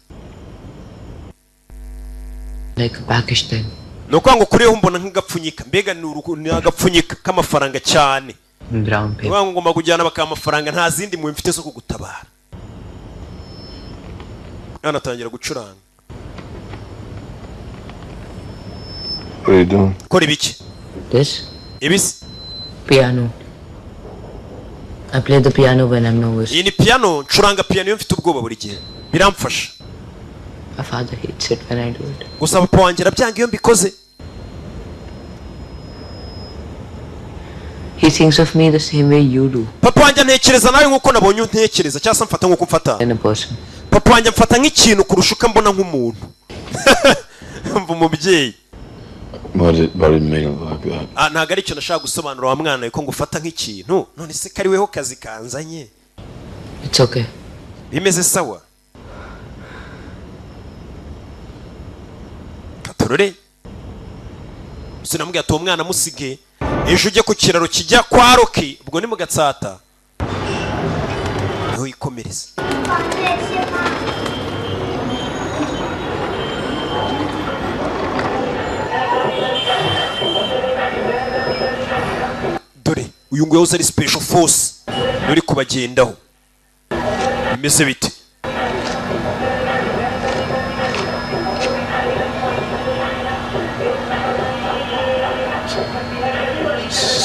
Speaker 7: Like a package then.
Speaker 1: ni ukuvuga ngo kuriho mbona nk'agapfunyika mbega ni agapfunyika k'amafaranga cyane
Speaker 7: Brown
Speaker 1: ni
Speaker 7: paper.
Speaker 1: ukuvuga ngo ngomba kujyana bakaha amafaranga nta zindi mwe mfite zo kugutabara hano atangira gucuranga
Speaker 3: What are you doing?
Speaker 1: kora ibiki
Speaker 7: This?
Speaker 1: ibisi
Speaker 7: Piano. I play the piano when I'm nervous.
Speaker 1: iyi ni piano ncuranga piano iyo mfite ubwoba buri gihe biramfasha
Speaker 7: My father hates it when I do it.
Speaker 1: gusa papa wanjye arabyanga iyo mbikoze
Speaker 7: He thinks of me the same way you do.
Speaker 1: papa wanjye antekereza nawe nk'uko nabonye untekereza cyangwa se amfata nk'uko umfata
Speaker 7: In a person.
Speaker 1: papa wanjye amfata nk'ikintu kurusha uko mbona nk'umuntu mva umubyeyi
Speaker 3: But it made it like that.
Speaker 1: ntabwo ari icyo nashaka gusobanura wa mwana we ko ngufata nk'ikintu none se kari weho kazi kanzanye
Speaker 7: It's okay.
Speaker 1: bimeze sawa katorore sinamubwira ati uwo mwana musige ejo ujye ku kiraro kijya kwa Roki ubwo ni mu Gatsata niho yikomereza dore uyu nguyu ari special force uri kubagendaho bimeze bite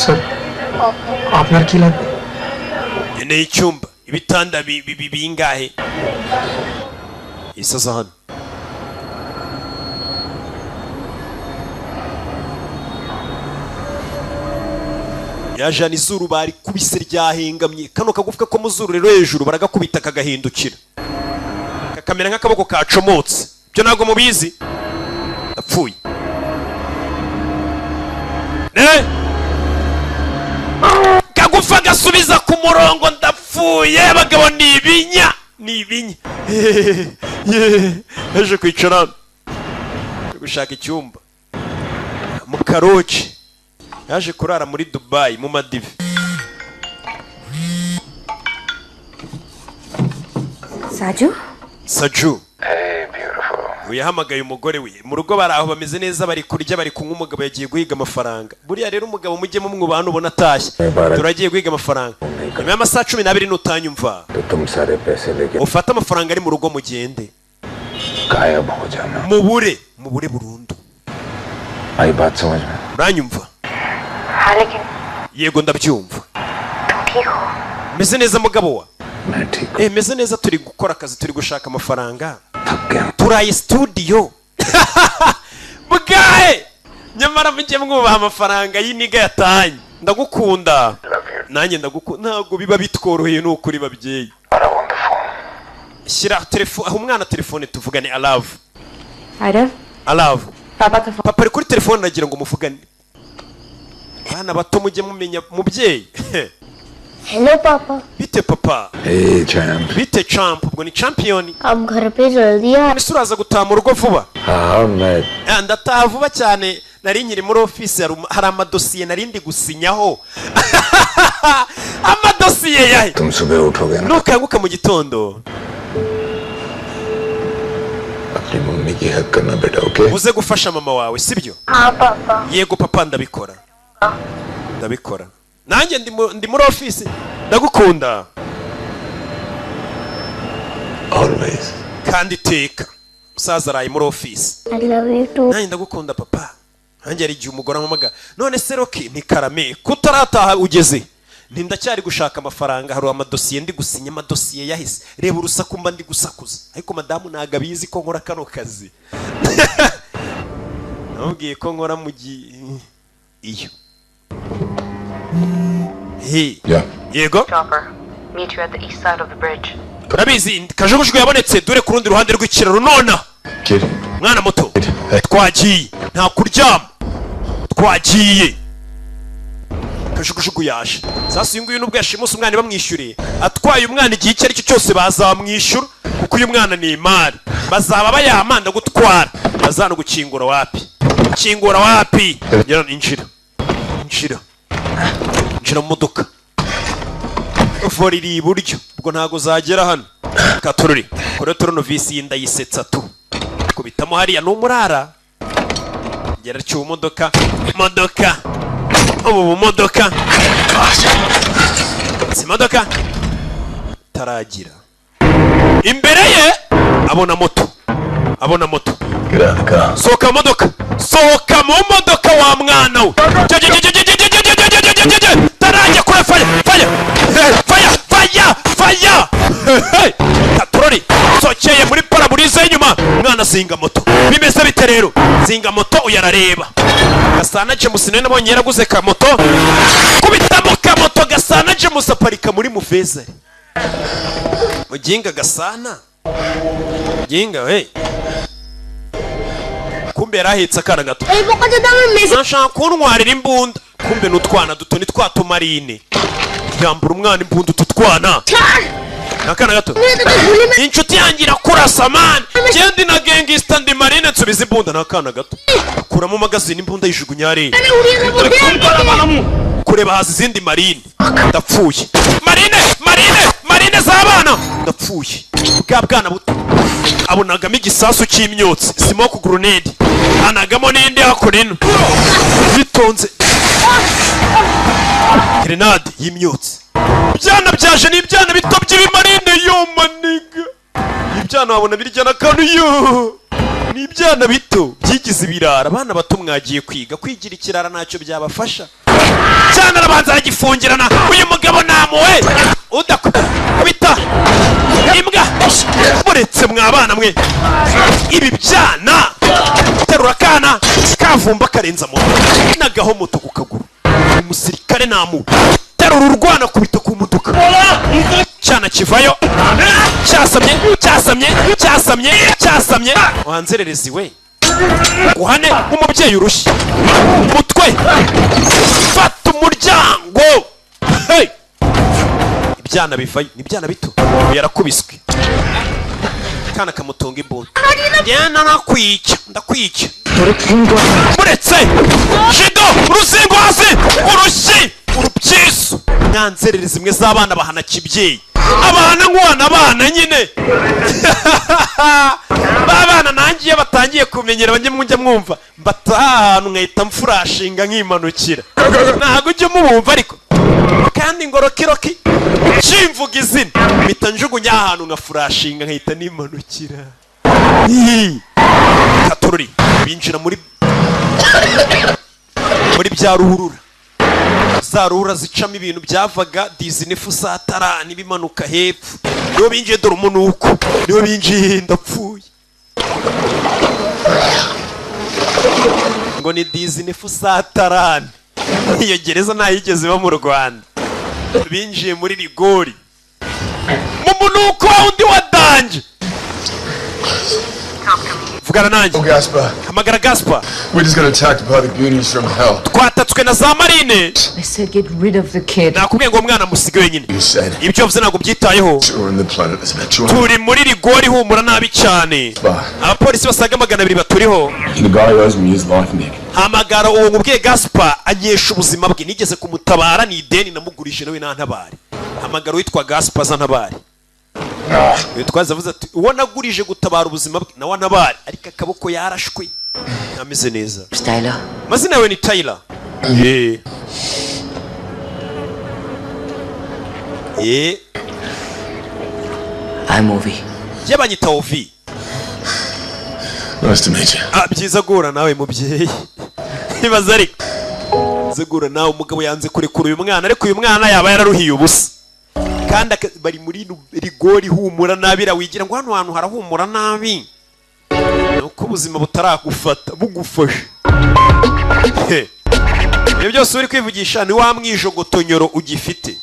Speaker 4: Sir, আপনার কি লাগবে?
Speaker 1: nkeneye icyumba ibitanda bingahe isaza hano yajana izuru bari kubise ryahengamye kano kagufwa ko mu zuru rero hejuru baragakubita kagahindukira kakamera nk'akaboko kacomotse byo ntabwo mubizi apfuye kagufa gasubiza ku murongo ndapfuye bagabo ni ibinya yaje kwicara gushaka icyumba mu karoci yaje kurara muri Dubai mu Madive Saju
Speaker 10: Hey, beautiful.
Speaker 1: uyahamagaye umugore we mu rugo bari aho bameze neza bari kurya bari kunywa umugabo yagiye guhiga amafaranga buriya rero umugabo mujye mumwubaha nubona atashye turagiye guhiga amafaranga nyuma y'amasaha 12 nutanyumva
Speaker 3: तो तुम सारे पैसे लेके
Speaker 1: ufate amafaranga ari mu rugo mugende
Speaker 3: गायब हो जाना
Speaker 1: mubure burundu
Speaker 3: आई बात समझ में
Speaker 1: uranyumva
Speaker 9: हाँ लेकिन
Speaker 1: yego ndabyumva
Speaker 9: तुम ठीक हो
Speaker 1: meze neza mugabo wa
Speaker 3: मैं ठीक
Speaker 1: meze neza turi gukora akazi turi gushaka amafaranga
Speaker 3: थक गया
Speaker 1: turaye studio bwaye nyamara mujye mwubaha amafaranga y'iniga yatanye ndagukunda nanjye ndagukunda ntabwo biba bitworoheye n'ukuri babyeyi shyira telefone aho umwana telefone tuvugane alave papa ari kuri telefone nagira ngo muvugane bana bato mujye mumenya mubyeyi
Speaker 9: hello पापा।
Speaker 1: bite papa?
Speaker 3: Hey, champ.
Speaker 1: Bite champ, ubwo ni champion.
Speaker 9: आप घर पे जल्दी आ।
Speaker 1: Ese uraza gutaha mu rugo vuba?
Speaker 3: मैं
Speaker 1: Ndataha vuba cyane, nari nkiri muri office hari amadosiye nari ndi gusinyaho. Amadosiye yahe?
Speaker 3: तुम सुबह उठोगे ना
Speaker 1: Nukanguka mu gitondo.
Speaker 3: अपनी मम्मी की हेल्प करना बेटा, okay?
Speaker 1: Uze gufasha mama wawe, sibyo?
Speaker 9: हाँ पापा।
Speaker 1: Yego papa, ndabikora. Ndabikora. Nanjye ndi muri office. Ndagukunda.
Speaker 3: Always.
Speaker 1: Kandi teka. Musaza araye muri office.
Speaker 9: I love you too.
Speaker 1: Nanjye ndagukunda papa. Nanjye ari igihe umugore ampamaga. None se Roki ni karame kutarataha ugeze. Ndacyari gushaka amafaranga, hari amadosiye ndi gusinya, amadosiye yahise. Reba urusaku mba ndi gusakuza. Ariko madamu ntago abizi ko nkora kano kazi. Nabwiye ko nkora mu iyo. Hey.
Speaker 3: Yeah.
Speaker 1: Yego.
Speaker 6: Chopper, meet you at the east side of the bridge.
Speaker 1: Turabizi kajugujugu yabonetse dure ku rundi ruhande rw'ikiraro nona.
Speaker 3: Kid.
Speaker 1: Mwana muto. Twagiye. Nta kuryama. Twagiye. Kajugujugu yaje. Sasa uyu nguyu nubwo yashimusa umwana bamwishyuriye, atwaye umwana igihe icyo ari cyo cyose bazamwishyura kuko uyu mwana ni imari. Bazaba bayamanda gutwara. Bazana gukingura wapi? Gukingura wapi? Ngira ninjira. Njira mu modoka. Vori iri iburyo, ubwo ntago zagera hano. Katururi, kore turuno visi yinda yisetsa tu. Kubitamo hariya n'umurara. Ngera cyo modoka. Ubu modoka. Si modoka. Taragira. Imbere ye abona moto. Soka modoka. Soka mu modoka wa mwana we. Tarajya kure fire. Katurori sokeye muri paraburize inyuma mwana zinga moto. Bimeze bite rero? Zinga moto uyarareba. Gasana James nene nabonye yaraguze ka moto. Kubitamo ka moto Gasana James aparika muri Muveza. Muginga Gasana. Muginga we. Kumbe yarahetse akana gato. Nashaka kuntwarira imbunda. Kumbe n'utwana duto ni twatumarine. Yambura umwana imbunda tutwana. Nakana gato. Inshuti yangira kurasa man. Gendi na gangista ndi marine nsubiza imbunda nakana gato. Kuramo magazine imbunda yijugunya ari. Kureba hasi izindi marine. Ndapfuye. Marine z'abana. Ndapfuye. Bwa bwana buto. Abonagamo igisasu cy'imyotsi. Smoke grenade. Anagamo n'indi hakurino. Bitonze. Grenade y'imyotsi. Byana byaje ni ibyana bito by'ibimarine yo maniga. Ibyana wabona birya na kanu yo. Ni ibyana bito byigize ibirara. Abana bato mwagiye kwigira ikirara ntacyo byabafasha. Cyana arabanza aragifungirana. Uyu mugabo namuwe. Udakubita. Imbwa. Muretse mwabana mwe. Ibi byana. Terura kana. Kavumba karenza moto. Nagaho moto ku kaguru. Umusirikare namu. Terura urwana kubita ku modoka. Cyana kivayo. Cyasamye. Wanzererezi we. Uhane umubyeyi urushye. Umutwe. Fata umuryango. Hey. Ibyana bivayo, ni ibyana bito. Yarakubiswe. Kana kamutunga imbunda. Njyana ndakwica. Muretse. Shido, uruzingo hasi. Urushyi. Urubyisu. Nyanzererezi mwe z'abana bahana kibyeyi. Abana nkwana abana nyine. Babana nangiye batangiye kumenyera banje mwunjya mwumva. Mbatahantu nkahita mfurashinga nkimanukira. Ntago ujye mubumva ariko. Kandi ngorokiroki chimvuga izina mpita njugunya ahantu nkafurashinga nkahita nimanukira. Katururi binjira muri bya ruhurura. Za ruhurura zicamo ibintu byavaga Disney fusatara nibimanuka hepfo. Niyo binjiye dore umunuko. Niyo binjiye ndapfuye. Ngo ni Disney fusatara. Iyo gereza ntayigeze ba mu Rwanda. Binjiye muri rigori. Mu munuko undi wadanje. vugana nanjye.
Speaker 2: Oh, Gaspar.
Speaker 1: Hamagara Gaspar.
Speaker 2: We just got attacked by the goonies from hell.
Speaker 1: Twatatswe na za marine.
Speaker 6: I said get rid of the kid.
Speaker 1: Nakubwiye ngo umwana musige wenyine.
Speaker 2: You said.
Speaker 1: Ibyo mvuze ntabwo byitayeho.
Speaker 2: We're in the planet that's meant to.
Speaker 1: Turi muri rigori humura nabi cyane. Abapolisi basaga 200 baturiho.
Speaker 2: The guy owes me his life, Nick.
Speaker 1: Hamagara uwo ngubwiye Gaspar anyesha ubuzima bwe, nigeze kumutabara ni ideni namugurije nawe nantabare. Hamagara witwa Gaspar zantabare. Twaza avuze ati uwo nagurije gutabara ubuzima bwe nawe antabare, ariko akaboko yarashwe ameze neza.
Speaker 7: Tyler.
Speaker 1: Mazina yawe ni Tyler.
Speaker 7: I'm Ovi.
Speaker 1: Yabanyita Ovi.
Speaker 2: Nice to meet you.
Speaker 1: Byiza gura nawe mubyeyi. Ibaza ariko zagura nawe umugabo yanze kurekura uyu mwana, ariko uyu mwana yaba yararuhiye ubusa. Kandi bari muri rigori humura nabi, rawigira ngo hano hantu harahumura nabi. Nuko ubuzima butaragufata bugufashe. Ibyo byose uri kwivugisha ni wa mwijogotonyoro ugifite.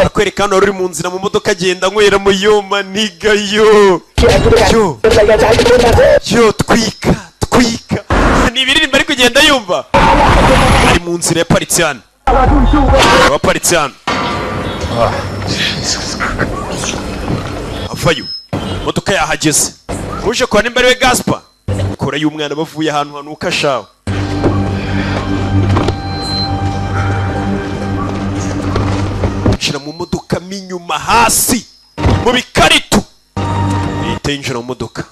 Speaker 1: Akwereka hano uri mu nzira mu modoka agenda nywera mu yoma niga yo. Yo twika. Ni ibiririmba ari kugenda yumva. Ari mu nzira yaparitse hano. Waparitse hano. Avayo. Modoka yahageze. Uje kwa nimbere we Gaspar. Kora y'umwana bavuye ahantu hanuka shawe. Shira mu modoka minyuma hasi mu bikarito. Yinjira mu modoka.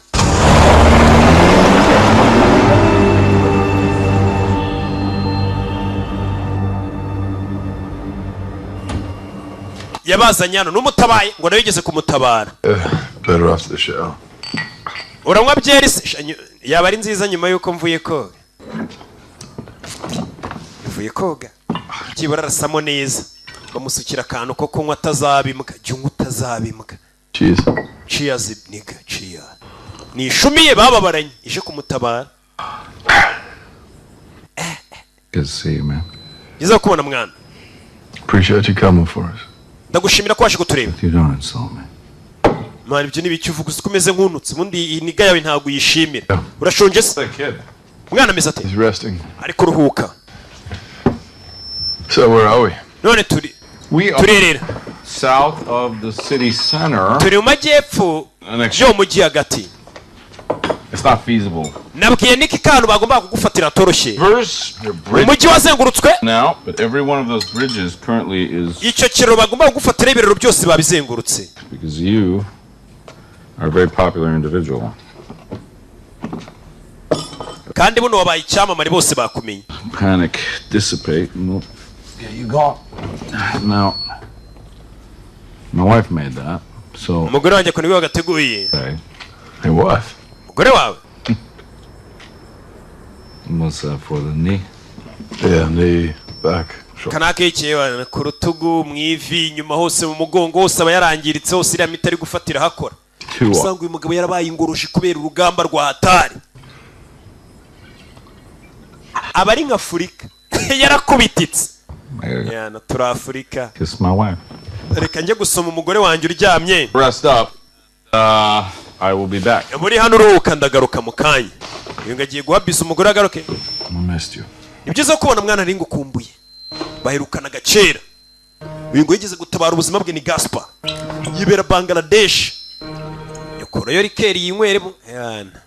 Speaker 1: Yabazanye hano n'umutabaye ngo nawe yigeze kumutabara.
Speaker 2: Better after the show.
Speaker 1: Uranywa byeri yaba ari nziza nyuma yuko mvuye koga. Mvuye koga. Kibara rasamo neza. Bamusukira akantu ko kunywa atazabimbwa, jyungu utazabimbwa.
Speaker 2: Cheers.
Speaker 1: Cheers nigga, cheers. Ni shumiye bababaranye ije kumutabara.
Speaker 3: Good to see you, man.
Speaker 1: Yiza kubona mwana.
Speaker 2: Appreciate you coming for us.
Speaker 1: Ndagushimira ko waje kutureba.
Speaker 3: You don't insult me.
Speaker 1: Mwana ibyo nibiki uvuga usikomeze nkunutse, mundi iniga yawe ntago yishimira. Urashonje se? Mwana ameze ate?
Speaker 2: He's resting.
Speaker 1: Ari kuruhuka.
Speaker 2: So where are we?
Speaker 1: None turi.
Speaker 3: We are
Speaker 11: south of the city center.
Speaker 1: Turi mu majyepfo yo mujyi hagati.
Speaker 11: It's not feasible.
Speaker 1: Nabwiye niki kantu bagomba kugufatira toroshye. Umujyi wazengurutswe?
Speaker 11: Now, but every one of those bridges currently is.
Speaker 1: Icyo kiraro bagomba kugufatira ibiraro byose babizengurutse.
Speaker 11: Because you are a very popular individual.
Speaker 1: Kandi buno wabaye icyamamare bose bakumenye.
Speaker 11: Panic dissipate. Yeah, you got. Now, my wife made that, so.
Speaker 1: Umugore wanjye ko niwe wagateguye.
Speaker 2: Hey, wife.
Speaker 1: Umugore wawe?
Speaker 11: What's that for the knee?
Speaker 2: Yeah, knee, back.
Speaker 1: Kanake yicaye ku rutugu mu ivi inyuma hose mu mugongo hose aba yarangiritse hose iriya miti ari gufatira hakora. Usanga uyu mugabo yarabaye ingoroshi kubera urugamba rwa hatari. Aba ari nka Afurika yarakubititse. Yana turi Afurika.
Speaker 11: Kiss my wife.
Speaker 1: Reka njye gusoma umugore wanjye uryamye.
Speaker 11: Rest up. I will be back.
Speaker 1: Muri hano uruhuka ndagaruka mu kanya. Uyu ngagiye guhabisa umugore agaruke.
Speaker 11: I missed you.
Speaker 1: Ibyiza kubona mwana ari ngukumbuye. Baherukana gacera. Uyu ngo yigeze gutabara ubuzima bwe ni Gaspar. Yibera Bangladesh. Yakora yo rikeri yinyweremo. Yana.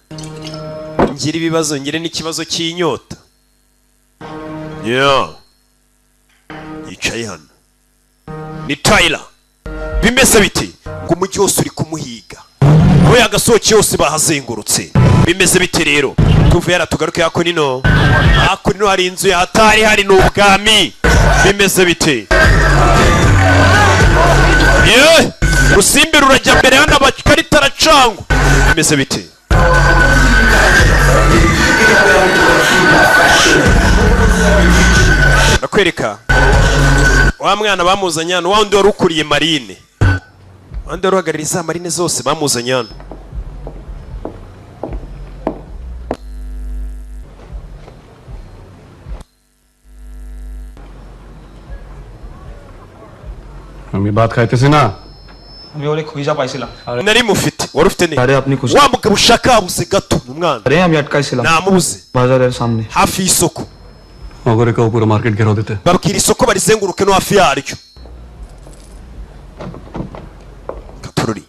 Speaker 1: Ngira ibibazo ngire n'ikibazo cy'inyota. Yeah. Yicaye hano. Ni Tyler. Bimeze biti ngo umujyi wose uri kumuhiga. Oya agasohoke yose bahazengurutse. Bimeze biti rero. Tuvuye yaratugaruke yako nino. Ako nino hari inzu ya hatari hari n'ubwami. Bimeze biti. Ye! Usimbira urajya mbere hano abakarita aracangwa. Bimeze biti. Nakwereka. Wa mwana bamuzanye hano wa wundi wari ukuriye marine. Wandi wari uhagarariye za marine zose bamuzanye hano.
Speaker 4: Mami baat kahte se na.
Speaker 8: আমি ওরে খুঁজা পাইছিলাম
Speaker 1: Nari mufite. wari ufite ne wa mugabo ushaka abuze gato umwana
Speaker 4: अरे हम अटका इसे
Speaker 1: namubuze
Speaker 4: बाजार है सामने
Speaker 1: hafi y'isoko
Speaker 12: अगर का पूरा मार्केट घेराव देते
Speaker 1: babwira isoko barizenguruke no hafi yaryo katururi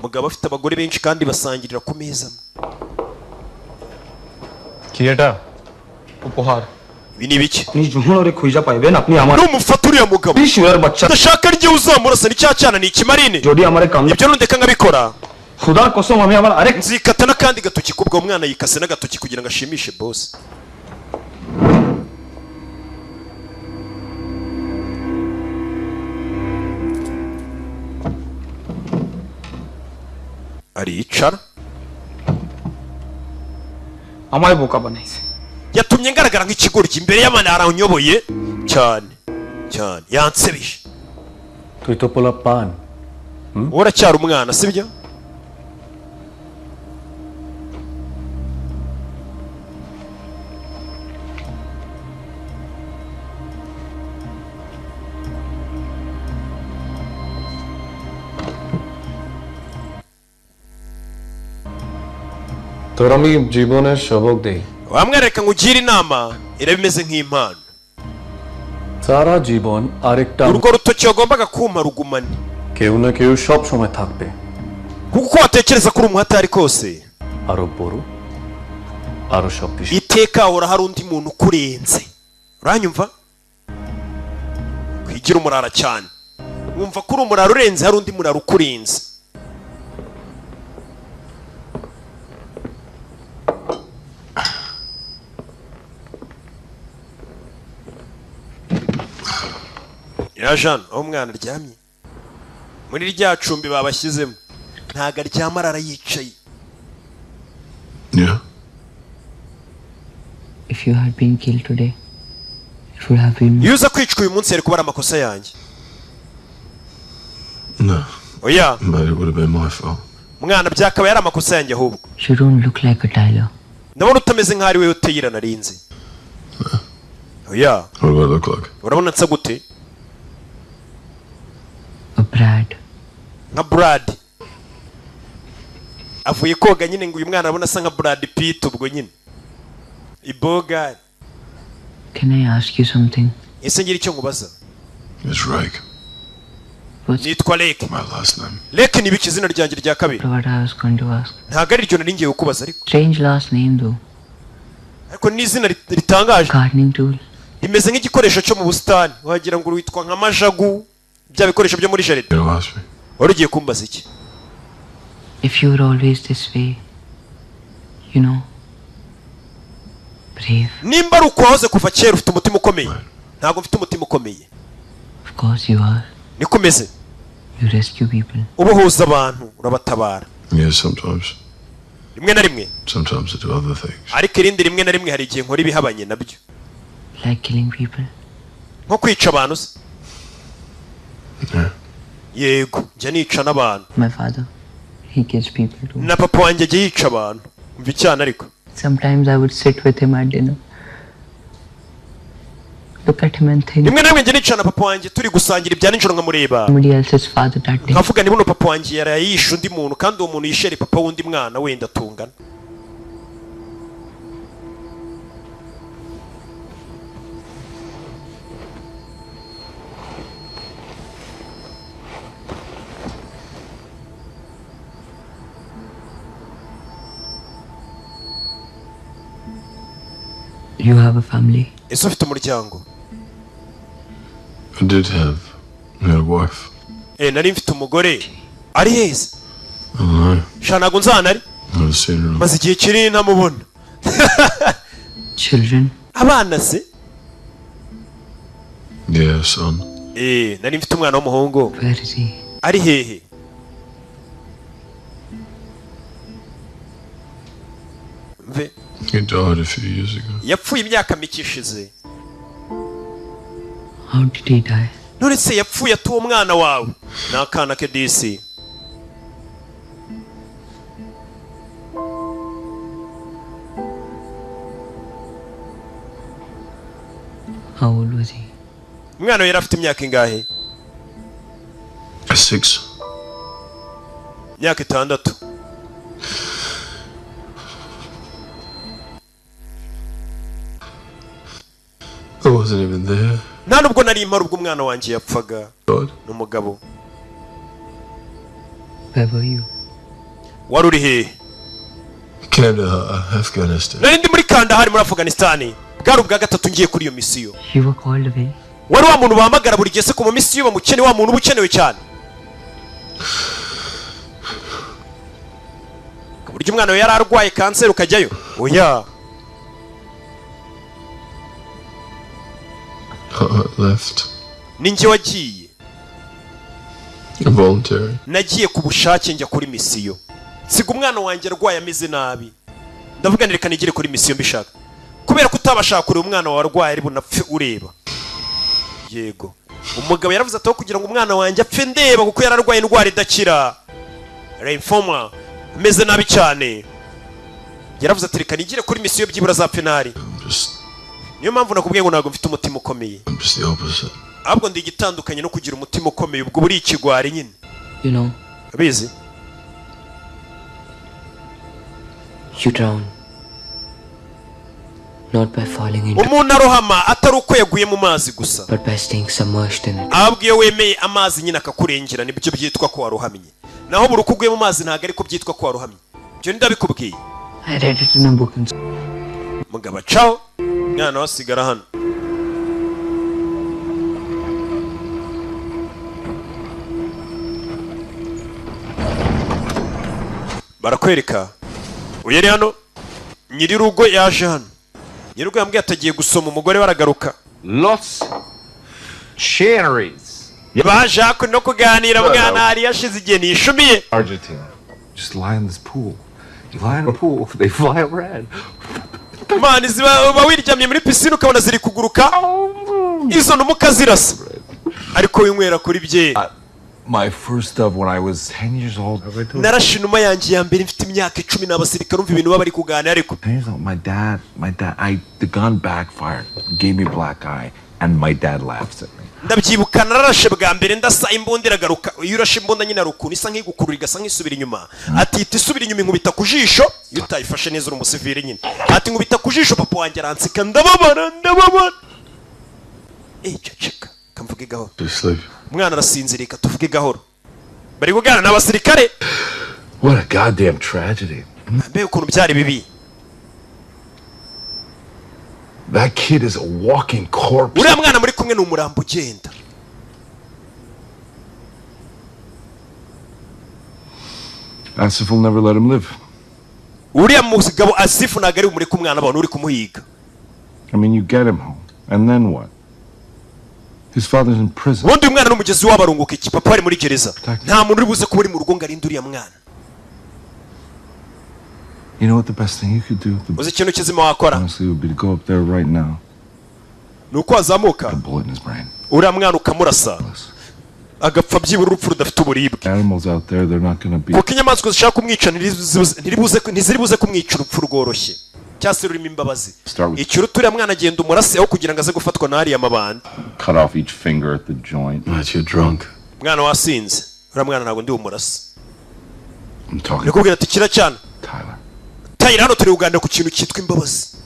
Speaker 1: mugabo afite abagore benshi kandi basangirira ku meza
Speaker 4: theatre उपहार
Speaker 1: ibi ni biki
Speaker 4: ni juhun ore khuija paibe na apni amar
Speaker 1: numufata uriya mugabo
Speaker 4: ishura bachcha
Speaker 1: ndashaka rye uzamurasa ni cyacana ni ikimarine
Speaker 4: jodi amare kam
Speaker 1: ibyo nundeka nkabikora
Speaker 4: khuda kosam hame amara are
Speaker 1: nzikata nakandi gatoki kubwo umwana yikase n'agatoki kugira ngo ashimishe boss aricara
Speaker 4: amaye boka banayise
Speaker 1: yatumye ngaragara nk'ikigoryi imbere y'abana aranyoboye cyane cyane yansebije
Speaker 12: twitopola pan
Speaker 1: uracyari umwana sibyo
Speaker 12: তোর আমি জীবনের সবক দেই
Speaker 1: wamwereka ngugire inama irabimeze nk'impano
Speaker 12: সারা জীবন আরেকটা
Speaker 1: urwo rutoki wagombaga kuma rugumane
Speaker 12: কেউ না কেউ সব সময় থাকবে
Speaker 1: kuko uko watekereza kuri umuhatari kose
Speaker 12: আরো বড় আরো শক্তিশালী
Speaker 1: iteka hora hari undi muntu kurenze uranyumva kwigira umurara cyane wumva kuri umurara urenze hari undi murara ukurenze ya Jean aho umwana aryamye muri rya cumbi babashyizemo ntago aryama arayicaye
Speaker 2: Yeah.
Speaker 7: If you had been killed today, it would have been.
Speaker 1: yuza kwicwa uyu munsi yari kuba ari amakosa yanjye
Speaker 2: No.
Speaker 1: oya
Speaker 2: But it would have been my fault.
Speaker 1: mwana byakaba yari amakosa yanjye ahubwo
Speaker 7: You don't look like a Tyler.
Speaker 1: ndabona utameze nk'aho ari we uteyira narinzi oya
Speaker 2: What do I look like?
Speaker 1: urabona nsa gute
Speaker 7: A Brad.
Speaker 1: nka Brad avuye koga nyine ngo uyu mwana arabona asa nka Brad Pitt ubwo nyine iboga
Speaker 7: Can I ask you something?
Speaker 1: ese ngira icyo nkubaza
Speaker 2: It's Rake.
Speaker 1: nitwa Lake
Speaker 2: My last name.
Speaker 1: Lake ni biki izina ryanjye rya kabiri
Speaker 7: What I was going to ask.
Speaker 1: ntago ari ryo nari ngiye kukubaza ariko
Speaker 7: Strange last name though.
Speaker 1: ariko ni izina ritangaje
Speaker 7: Gardening tool.
Speaker 1: rimeze nk'igikoresho cyo mu busitani wagira ngo witwa nka majagu bya bikoresho byo muri jaride
Speaker 2: You asked me.
Speaker 1: wari ugiye kumbaza iki
Speaker 7: If you were always this way, you know, brave.
Speaker 1: nimba ari uko wahoze kuva kera ufite umutima ukomeye ntabwo mfite umutima ukomeye
Speaker 7: Of course you are.
Speaker 1: niko umeze
Speaker 7: You rescue people.
Speaker 1: ubohoza abantu urabatabara
Speaker 2: Yes, sometimes.
Speaker 1: rimwe na rimwe
Speaker 2: Sometimes I do other things.
Speaker 1: ariko irindi rimwe na rimwe hari igihe nkora ibihabanye nabyo
Speaker 7: Like killing people.
Speaker 1: nko kwica abantu se
Speaker 2: Yeah.
Speaker 1: yego njya nica n'abantu
Speaker 7: My father, he kills people too.
Speaker 1: na papa wanjye ajya yica abantu umva icyana ariko
Speaker 7: Sometimes I would sit with him at dinner. Look at him and think
Speaker 1: rimwe na rimwe njya nica na papa wanjye turi gusangira ibya nijoro nkamureba
Speaker 7: somebody else's father that day.
Speaker 1: nkavuga ni buno papa wanjye yaraye yishe undi muntu kandi uwo muntu yishe ari papa w'undi mwana wenda tungana
Speaker 7: You have a family.
Speaker 1: ese ufite umuryango
Speaker 2: I did have. I had a wife.
Speaker 1: nari mfite umugore ari heza
Speaker 2: I don't know.
Speaker 1: sha ntabwo nzana ari
Speaker 2: I haven't seen her.
Speaker 1: maze igihe kinini ntamubona
Speaker 7: Children.
Speaker 1: abana se
Speaker 2: Yeah, son.
Speaker 1: nari mfite umwana w'umuhungu
Speaker 7: Where is he?
Speaker 1: ari hehe mve
Speaker 2: He died a few years ago.
Speaker 1: yapfuye imyaka mike ishize
Speaker 7: How did he die?
Speaker 1: none se yapfuye ati uwo mwana wawe ni akana ke disi
Speaker 7: How old was he?
Speaker 1: umwana we yari afite imyaka ingahe
Speaker 2: 6.
Speaker 1: imyaka 6
Speaker 2: I wasn't even there.
Speaker 1: nta nubwo nari impari ubwo umwana wanjye yapfaga n'umugabo.
Speaker 7: Where were you?
Speaker 1: wari uri hehe?
Speaker 2: Kandahar, Afghanistan.
Speaker 1: nari ndi muri Kandahar muri Afghanistan. bwari ubwa gatatu ngiye kuri iyo misiyo.
Speaker 7: You were called away.
Speaker 1: wari wa muntu bahamagara buri gihe se ku ma misiyo bamukene, wa muntu uba ukenewe cyane. burya umwana we yari arwaye kanseri ukajyayo? oya.
Speaker 2: Left.
Speaker 1: ninjye wagiye.
Speaker 2: Voluntary.
Speaker 1: nagiye ku bushake njya kuri misiyo. siga umwana wanjye arwaye ameze nabi. ndavuga reka nigire kuri misiyo mbishaka. kubera ko utabashaka kureba umwana wawe arwaye ari bunapfe ureba. yego. umugabo yaravuze ati aho kugira ngo umwana wanjye apfe ndeba kuko yararwaye indwara idakira. Lymphoma. ameze nabi cyane. yaravuze ati reka nigire kuri misiyo byibura za penari. niyo mpamvu nakubwiye ngo ntabwo mfite umutima ukomeye. ahubwo ndi igitandukanye no kugira umutima ukomeye ubwo buri ikigwari nyine.
Speaker 7: You know.
Speaker 1: abizi?
Speaker 7: You drown. Not by falling into.
Speaker 1: umuntu arohama atari uko yaguye mu mazi gusa.
Speaker 7: But by staying submerged in it.
Speaker 1: ahubwo iyo wemeye amazi nyine akakurengera nibyo byitwa ko warohamye. naho buri uko uguye mu mazi ntabwo ariko byitwa ko warohamye. ibyo ndabikubwiye.
Speaker 7: I read it in a book.
Speaker 1: mugabo ciao. mwana wasigara hano. barakwereka uyu ari hano. nyirirugo yaje hano. nyirirugo yambwiye atagiye gusoma umugore baragaruka.
Speaker 11: Lots cherries.
Speaker 1: baje hakuno no kuganira mwana hari yashize igihe nishumiye.
Speaker 11: Argentina. Just lie in this pool. You lie in a pool, they fly around.
Speaker 1: mani ziba wiryamye muri pisine ukabona ziri kuguruka. izo numuka zirasa. ariko winywera kuri bye.
Speaker 11: My first love when I was 10 years old.
Speaker 1: narashe inuma yanjye ya mbere mfite imyaka 10 n'abasirikare umva ibintu baba bari kuganira ariko.
Speaker 11: My dad, the gun backfired, gave me black eye, and my dad laughed at me.
Speaker 1: ndabyibuka nararashe bwa mbere ndasa imbunda iragaruka. iyo urashe imbunda nyine arukuntu isa nk'igukurura igasa nk'isubira inyuma. ati iti isubira inyuma inkubita ku jisho. iyo utayifashe neza uri umusivire nyine. ati nkubita ku jisho papa wanjye aransika ndababara. ceceka kamvuge gahoro. umwana arasinzirika tuvuge gahoro. bari kuganira n'abasirikare.
Speaker 11: What a goddamn tragedy.
Speaker 1: mbe ukuntu byari bibi.
Speaker 11: That kid is a walking corpse.
Speaker 1: uriya mwana muri kumwe ni umurambo ugenda.
Speaker 11: Asif will never let him live.
Speaker 1: uriya mugabo Asifu ntabwo ari umureka umwana abantu uri kumuhiga.
Speaker 11: I mean, you get him home, and then what? His father's in prison.
Speaker 1: ubundi umwana n'umugezi w'abarunguka iki papa ari muri gereza. nta muntu uri buze kuba uri mu rugo ngo arinde uriya mwana.
Speaker 11: You know what the best thing you could do?
Speaker 1: uzi ikintu kizima wakora?
Speaker 11: Honestly, would be to go up there right now.
Speaker 1: ni uko wazamuka uriya mwana ukamurasa agapfa byibura urupfu rudafite uburibwe. kuko inyamaswa zishaka kumwica ntiziri buze kumwica urupfu rworoshye cyangwa se rurimo imbabazi. ikiruta uriya mwana agenda umurase aho kugira ngo aze gufatwa n'ariya mabandi.
Speaker 11: Cut off each finger at the joint.
Speaker 2: You're drunk.
Speaker 1: mwana wasinze. uriya mwana ntabwo ndi umurase. ndikubwira ati kira cyane. Tyler hano turi kuganira ku kintu cyitwa imbabazi.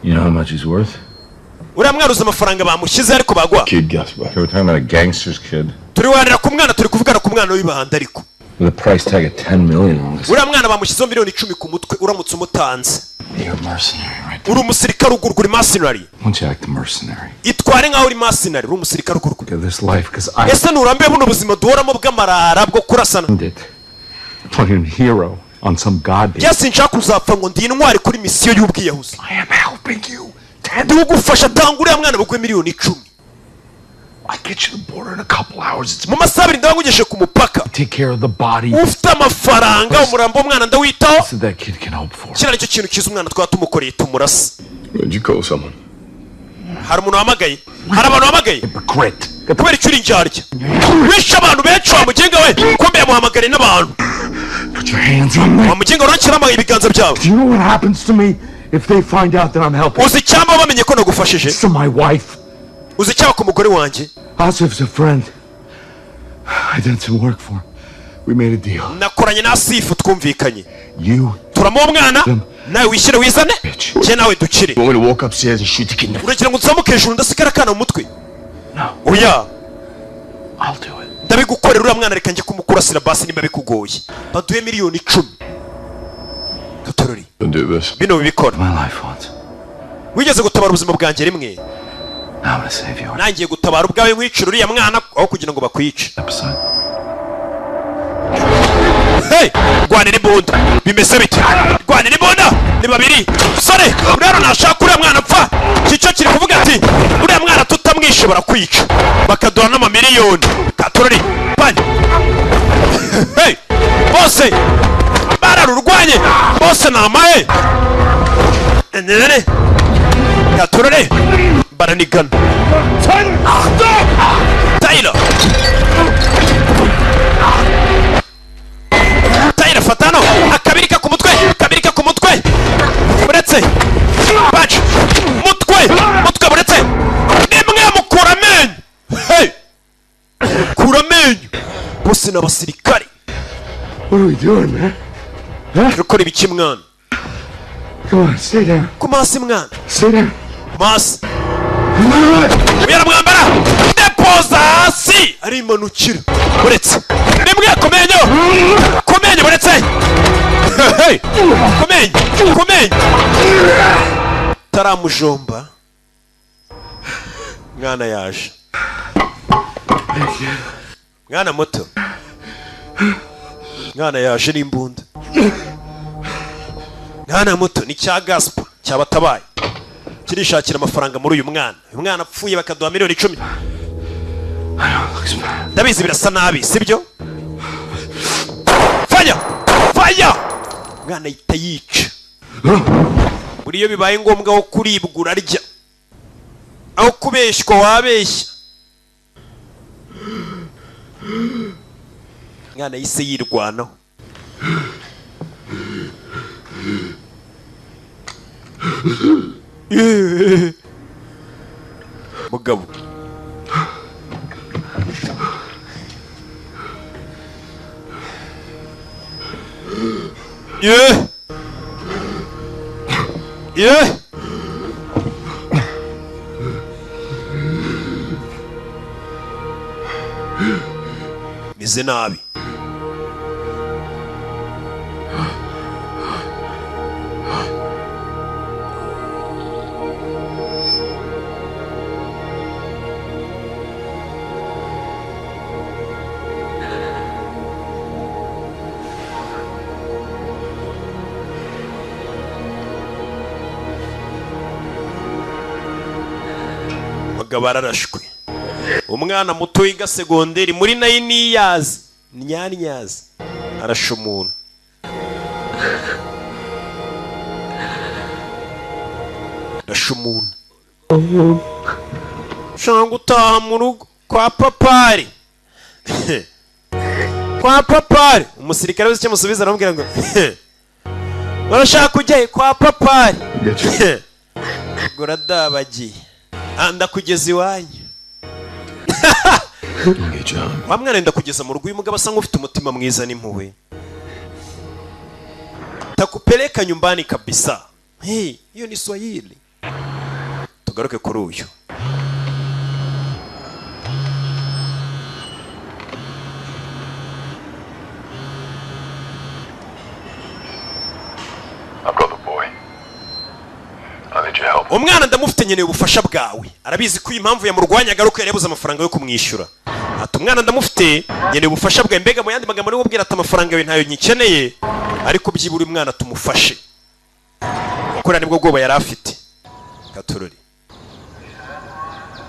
Speaker 11: You know how much he's worth?
Speaker 1: uriya mwana uzi amafaranga bamushyize ariko bagwa.
Speaker 11: Kid gets back. We're talking about a gangster's kid.
Speaker 1: turi kuganira ku mwana turi kuvugana ku mwana w'ibahanda ariko.
Speaker 11: With a price tag of 10 million on this.
Speaker 1: uriya mwana bamushyizeho miliyoni 10 ku mutwe uramutse umutanze.
Speaker 11: You're a mercenary, right?
Speaker 1: uri umusirikare ugurwa uri mercenary.
Speaker 11: Won't you act a mercenary?
Speaker 1: itware nkaho uri mercenary uri umusirikare ugurwa.
Speaker 11: Look at this life, because I...
Speaker 1: ese nurambiwe buno buzima duhoramo bw'amarara bwo kurasana.
Speaker 11: Fucking hero on some goddamn...
Speaker 1: Yes, nshaka kuzapfa ngo ndi intwari kuri misiyo y'ubwiyahuzi.
Speaker 11: I am helping you.
Speaker 1: ndi kugufasha tanga uriya mwana bagwe miliyoni 10.
Speaker 11: I get you the border in a couple hours.
Speaker 1: mu masaha 7 ndabangugeshe ku mupaka.
Speaker 11: Take care of the body.
Speaker 1: ufite amafaranga umurambo w'umwana ndawitaho.
Speaker 11: So that kid can hope for.
Speaker 1: kira nicyo kintu kiza umwana twaba tumukoreye tumurasa.
Speaker 2: Did you call someone?
Speaker 1: hari umuntu wamagaye. hari abantu wamagaye. kubera icyo uri indyarya. wishe abantu benshi wamugenga we kumbe yamuhamagare n'abantu.
Speaker 11: Put your hands on me.
Speaker 1: wamugenga urakiramaga ibiganza byawe.
Speaker 11: Do you know what happens to me if they find out that I'm helping?
Speaker 1: uzi cyangwa bamenye ko nagufashije?
Speaker 11: To my wife.
Speaker 1: uzi cyaba ku mugore wanjye
Speaker 11: Asif's a friend. I did some work for him. We made a deal.
Speaker 1: nakoranye na Asifu twumvikanye
Speaker 11: You
Speaker 1: turamuha umwana nawe wishyire wizane cye nawe dukire
Speaker 2: want me to walk upstairs and shoot the kid in the
Speaker 1: uragira ngo nzamuke hejuru ndasigara akana mu mutwe oya
Speaker 2: I'll do it.
Speaker 1: ndabigukorera uriya mwana reka njye kumukurasira basi nimba bikugoye baduhe miliyoni 10 Katorori
Speaker 2: Don't do this.
Speaker 1: bino bibikora
Speaker 11: my life once.
Speaker 1: wigeze gutabara ubuzima bwanjye rimwe
Speaker 11: Now I'm gonna save you.
Speaker 1: nangiye gutabara ubwawe nkwicira uriya mwana aho kugira ngo bakwice
Speaker 11: Episode.
Speaker 1: hey rwanira imbunda bimeze bite rwanira imbunda ni babiri sore rero nashaka uriya mwana apfa cyo kiri kuvuga ati uriya mwana tutamwishe barakwica bakaduha n'amamiliyoni Katorori bani hey bose bararurwanye bose namaye nene Katorori baranigana Tyler Tyler fatano akabirika ku mutwe buretse bacu mutwe buretse nimwe mukura amenyo hey kura amenyo bose n'abasirikare
Speaker 11: What are we doing, man?
Speaker 1: rukora ibiki mwana
Speaker 11: Come on, stay down.
Speaker 1: kumasi mwana
Speaker 11: Stay down.
Speaker 1: kumasi ubera mwambara depoza hasi arimanukira buretse nimwe kumenyo buretse hey kumenyo taramujomba mwana yaje mwana muto mwana yaje n'imbunda mwana muto ni cya gaspa cyabatabaye kirishakira amafaranga muri uyu mwana apfuye bakaduha miliyoni 10 ndabizi birasa nabi sibyo fanya mwana yita yica buriyo bibaye ngombwa aho kuribwa urarya aho kubeshywa wabeshya mwana yise yirwanaho mugabo meze nabi mugabo ararashwe umwana muto wiga segonderi muri 9 years nyanyazi arasha umuntu shanga utaha mu rugo kwa papari umusirikare wese cyamusubiza aramubwira ngo urashaka kujya kwa papari goradabagiye ndakugeza iwanyu wa mwana wenda kugeza mu rugo uyu mugabo asa nk'ufite umutima mwiza n'impuhwe takupeleka nyumbani kabisa hiyo ni Swahili tugaruke kuri uyu umwana ndamufite nkeneye ubufasha bwawe arabizi ko impamvu yamurwanya agaruka yabuze amafaranga yo kumwishyura ati umwana ndamufite nkeneye ubufasha bwawe mbega mu yandi magambo niwe ubwira ati amafaranga yawe ntayo nyikeneye ariko byibura umwana tumufashe kuko nibwo bwoba yari afite Katorori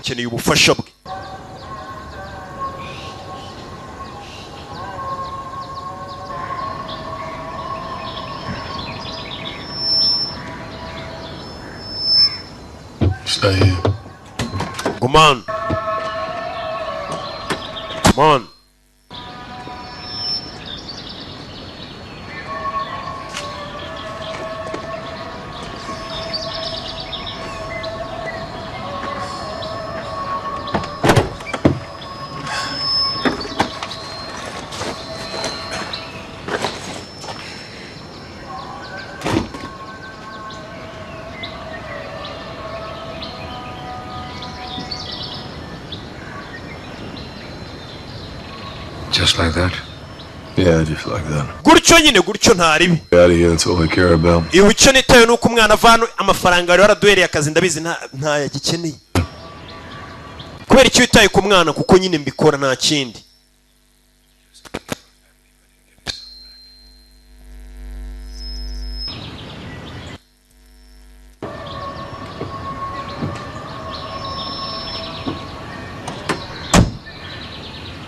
Speaker 1: nkeneye ubufasha bwe
Speaker 2: Stay here.
Speaker 1: Come on. Come on.
Speaker 3: Just like that?
Speaker 2: Yeah, just like that.
Speaker 1: gutyo nyine gutyo nta ribi
Speaker 2: Get out of here, that's all I care about.
Speaker 1: iwe icyo nitaye nuko umwana avana amafaranga wari waraduhereye akazi ndabizi nta yagikeneye kubera icyo witaye ku mwana kuko nyine mbikora nta kindi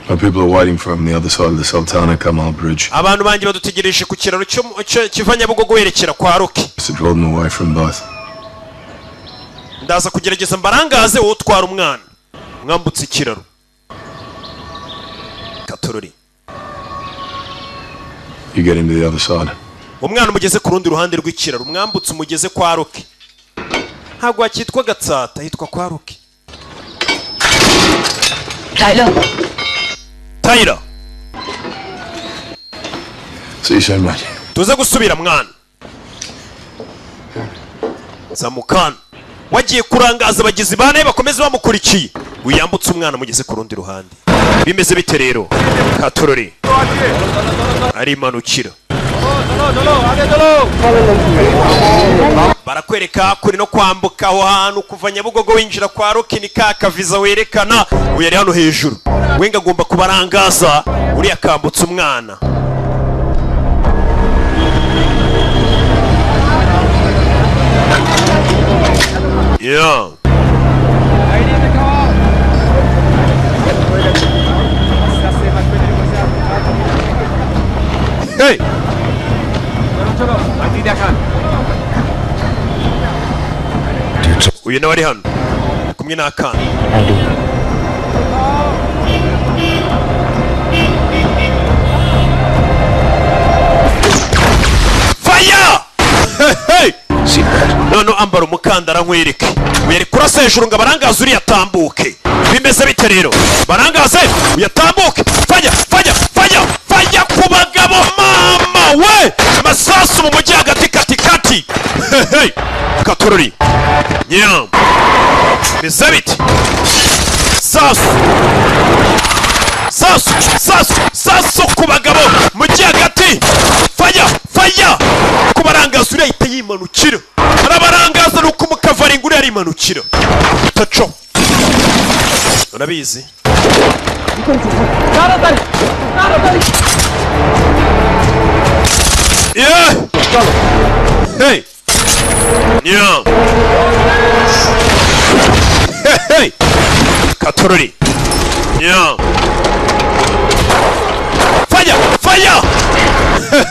Speaker 2: My people are waiting for him on the other side of the Sultana Kamal Bridge.
Speaker 1: abantu banjye badutegereje ku kiraro kiva Nyabugogo werekera kwa Roki
Speaker 2: To draw them away from both.
Speaker 1: ndaza kugerageza mbarangaze wowe utwara umwana mwambutse ikiraro Katorori
Speaker 2: You get him to the other side.
Speaker 1: umwana umugeze ku rundi ruhande rw'ikiraro mwambutse umugeze kwa Roki ntabwo hakitwa Gatsata hitwa kwa Roki Tyler
Speaker 2: See you soon, mate.
Speaker 1: tuze gusubira mwana Zamukana wagiye kurangaza abagizi ba nabi bakomeze bamukurikiye wiyambutse umwana mugeze ku rundi ruhande bimeze bite rero Katorori ari imanukira barakwereka kuri no kwambuka aho hantu kuva Nyabugogo winjira kwa Roki ni ka visa werekana uyari hano hejuru wenga agomba kubarangaza uri akambutse umwana yeah hey uyu nawe ari hano kumwe n'akana fire hey none ambara umukandara nkwereke uyari kurasa hejuru ngo abarangaze uriya atambuke bimeze bite rero barangaze uyatambuke fire fire fire fire ku bagabo mama we amasasu mu mujyi hagati katikati hey Katorori yeah bimeze bite sasu ku bagabo mu mujyi hagati fire fire kubarangaza uriya ahita yimanukira arabarangaza nuko umukavaringa uriya arimanukira taco urabizi yeah hey yeah hey Katorori yeah fire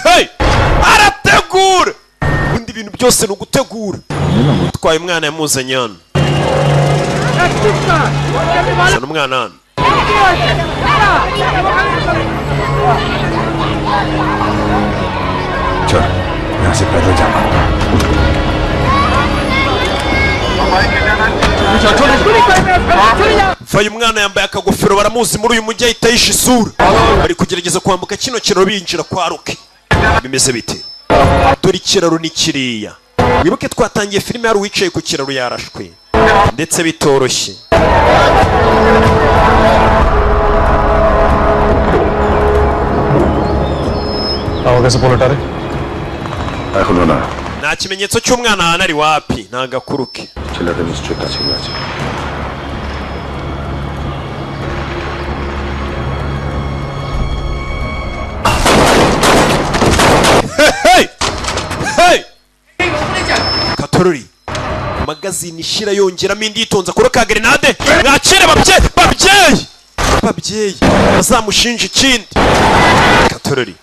Speaker 1: hey arategura ubundi ibintu byose ni ugutegura utwaye umwana yamuzanye hano zana umwana hano
Speaker 3: चल यहाँ से पैदल जाना
Speaker 1: Faye umwana yambaye akagofero baramuzi muri uyu mujyi ahita yisha isura bari kugerageza kwambuka kino kiraro binjira kwa Roki bimeze bite dore ikiraro ni kiriya wibuke twatangiye filime hari uwicaye ku kiraro yarashwe ndetse bitoroshye nta kimenyetso cy'umwana ahantu ari wapi nta gakuru ke Katorori magazine ishira yongeramo indi yitonza kuri ka grenade mwakire babyeyi bazamushinja ikindi Katorori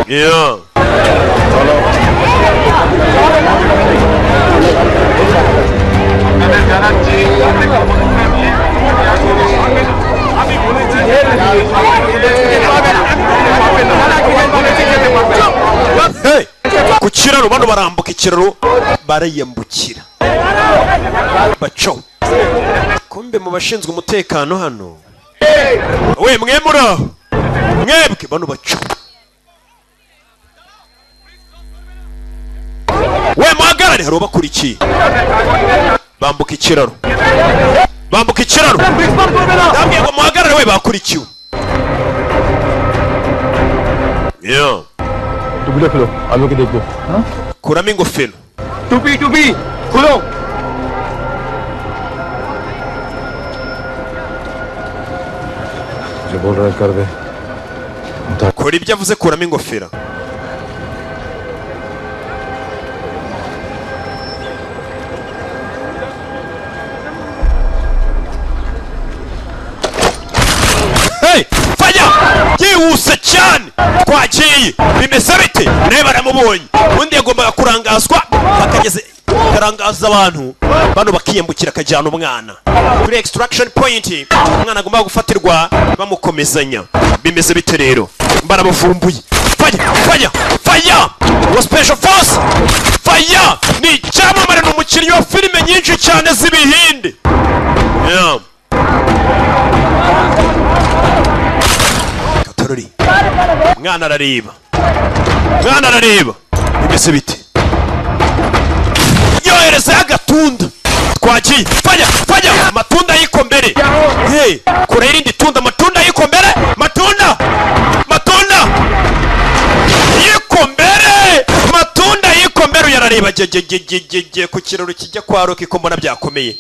Speaker 1: yeah hey ku kiraro bano barambuka ikiraro barayambukira baco kumbe mu bashinzwe umutekano hano we mwemura mwebwe bano baco we muhagarare hari ubakurikiye bambuka ikiraro ndambwiye ngo muhagarare we bakurikiwe yeah
Speaker 4: टुपी खोलो आलू के देख दो हाँ
Speaker 1: kuramo ingofero
Speaker 4: टुपी खोलो
Speaker 3: जो बोल रहा है कर दे
Speaker 1: kora ibyo avuze kuramo ingofero fanya yihuse cyane twagiye bimeze bite nawe baramubonye undi yagombaga kurangazwa bakarangaza abantu bano bakiyambukira akajyana umwana kuri extraction point umwana agomba gufatirwa bamukomezanya bimeze bite rero baramuvumbuye fanya wa special force fanya ni icyamamare ni umukinnyi wa filime nyinshi cyane z'ibihinde yeah. mwana arareba bimeze bite yohereza agatunda twagiye fanya amatunda yiko mbere hey kora irindi tunda amatunda yiko mbere matunda yiko mbere yarareba je ku kiraro kijya kwa Rocky ko mbona byakomeye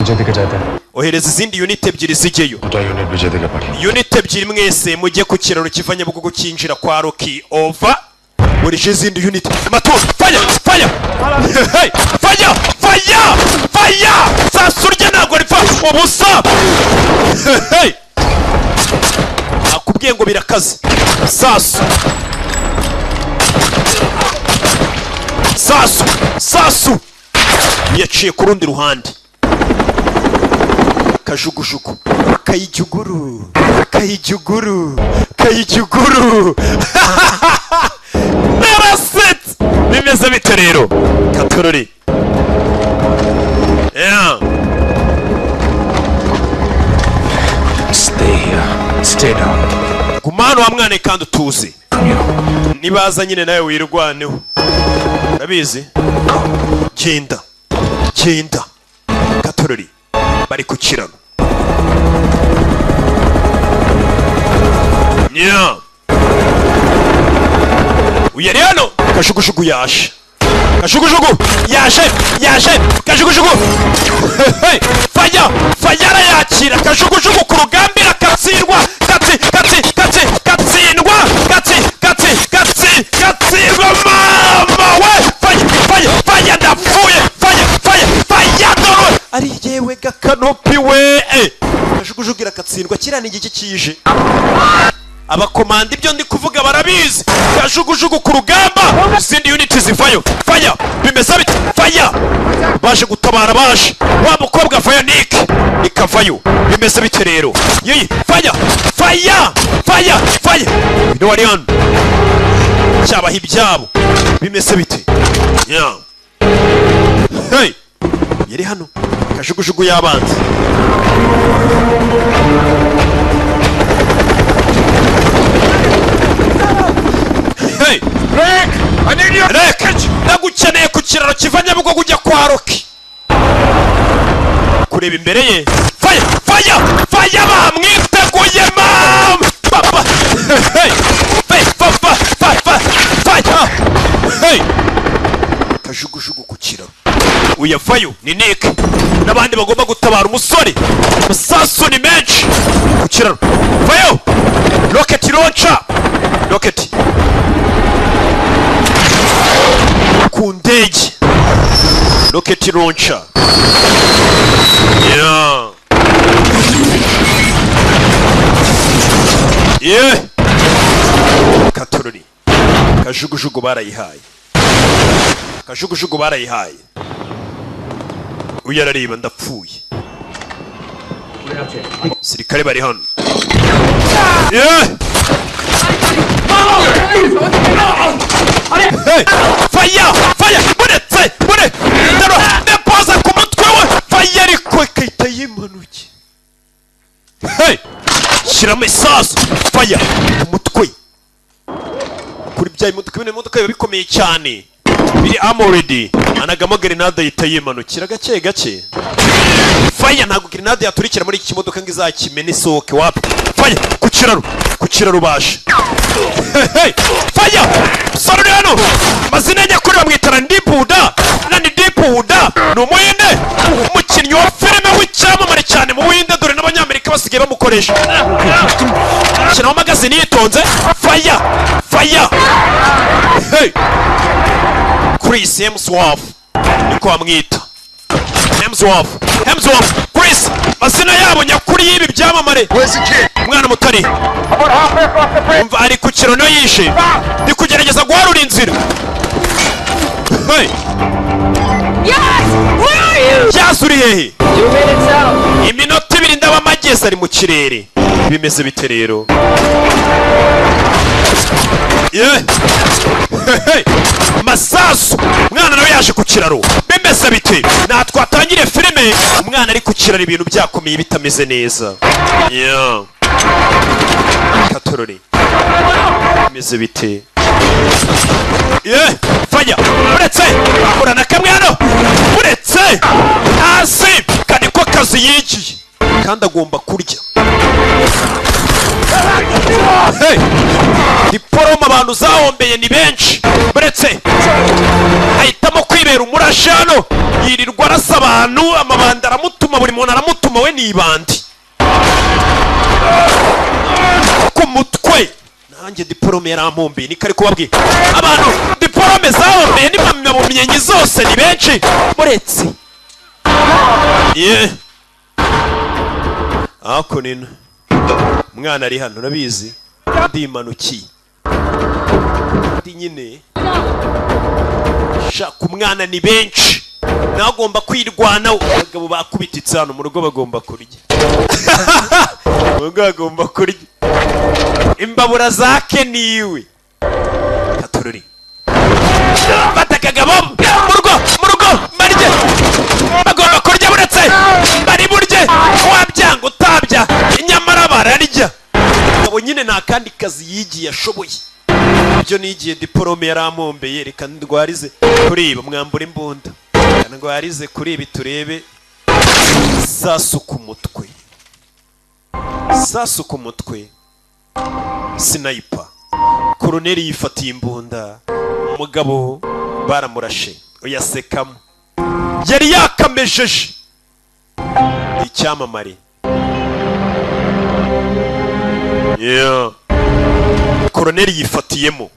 Speaker 1: ohereza izindi unit ebyiri zigeyo unit ebyiri mwese mujye ku kiraro kivanye bugugu kinjira kwa Rocky over murishe izindi unit matunda fanya sasurye ntabwo ripfa ubusa akubwiye ngo birakaze sasu yaciye ku rundi ruhande kajugujugu kayijuguru naraset bimeze bite rero katorori yeah
Speaker 3: stay down
Speaker 1: gumano wa mwana kandi utuze nibaza nyine nawe wirwaneho urabizi genda katorori bari ku kiraro yeah uyari hano kajugujugu yaje kajugujugu fanya arayakira kajugujugu ku rugambira katsindwa mama we fanya ndapfuye fanya dore ari yewe gakanopi we kajugujugu irakatsindwa kiriya ni igiki kije abakomanda ibyo ndi kuvuga barabizi kajugujugu ku rugamba izindi unit zivayo fanya bimeze bite fanya baje gutabara wa mukobwa fanya nikavayo bimeze bite rero yeyi fanya ino wari hano cyabaha ibyabo bimeze bite yeah hey yari hano kajugujugu y'abanzi hey Rek ndagukeneye ku kiraro kivanye bwo kujya kwa Rocky kureba imbere ye fanya bamwiteguye mama papa hey kajugujugu ku kiraro uyavayo ni Nick n'abandi bagomba gutabara umusore amasasu ni menshi ku kiraro vayo rocket launcher ku ndege rocket launcher yeah katorori kajugujugu barayihaye uyarareba ndapfuye sirikare bari hano yeah hey fire mure ndaro depoza ku mutwe we fire ariko kayita yimanuki hey shiramo isasu fire ku mutwe kuri bya imodoka biba bikomeye cyane biri armored anagamo grenade yita yimanukira gake faya ntabwo grenade yaturikira muri iki kimodoka ngo izakimene isohoke wapi faya ku kiraro bashe faya sorry hano mazina nyakuri bamwitara Ndibuda nani Ndibuda ni umuyinde umukinnyi wa filime w'icyamamare cyane mu Buhinde dore n'abanyamerika basigaye bamukoresha kina magazine yitonze faya Chris Hemsworth niko bamwita Hemsworth Chris mazina yabo nyakuri y'ibi byamamare umwana mutari umva ari ku kiraro no yishe ndi kugerageza guharura inzira Yazuri hehe iminota 2 ndaba amagezi ari mu kirere bimeze bite rero masasu umwana nawe yaje ku kiraro bimeze bite natwatangire filime umwana ari ku kiraro ibintu byakomeye bitameze neza katorori bimeze bite faya uretse urana kamwe hano uretse hasi kandi ko kazi yigiye kandi agomba kurya diporoma abantu zahombeye ni benshi uretse ahitamo kwibera umurashi hano yirirwa arasa abantu amabandi aramutuma buri muntu aramutuma we ni ibandi ku mutwe nanjye diporome yarampombeye niko ari kubabwira abantu diporome zahombeye n'impamyabumenyi zose ni benshi uretse ako nino umwana ari hano urabizi ndimanukiye ndi nyine shaka umwana ni benshi nagomba kwirwanaho abagabo bakubititse hano mu rugo bagomba kurya bagomba kurya imbabura zake niwe katorori batakagabo mu rugo marye bagomba kurya buretse bari burye wabyanga utabya inyamara bararya abo nyine nta kandi kazi yigiye ashoboye ibyo nigiye diporome yarampombeye reka ndwarize kuriba mwambura imbunda ndwarize kuri ibi turebe sasu ku mutwe sniper koroneri yifatiye imbunda umugabo baramurashe uyasekamo yari yakamejeje icyamamare koroneri yifatiyemo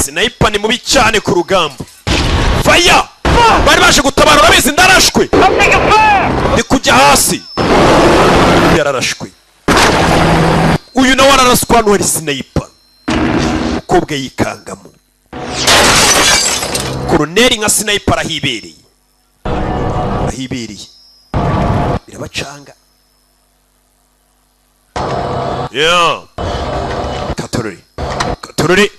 Speaker 1: sniper ni mubi cyane ku rugamba faya bari baje gutabara urabizi ndarashwe ndi kujya hasi yararashwe uyu nawe araraswa hano hari sniper umukobwa yikangamo koroneri nka sniper ahibereye birabacanga katorori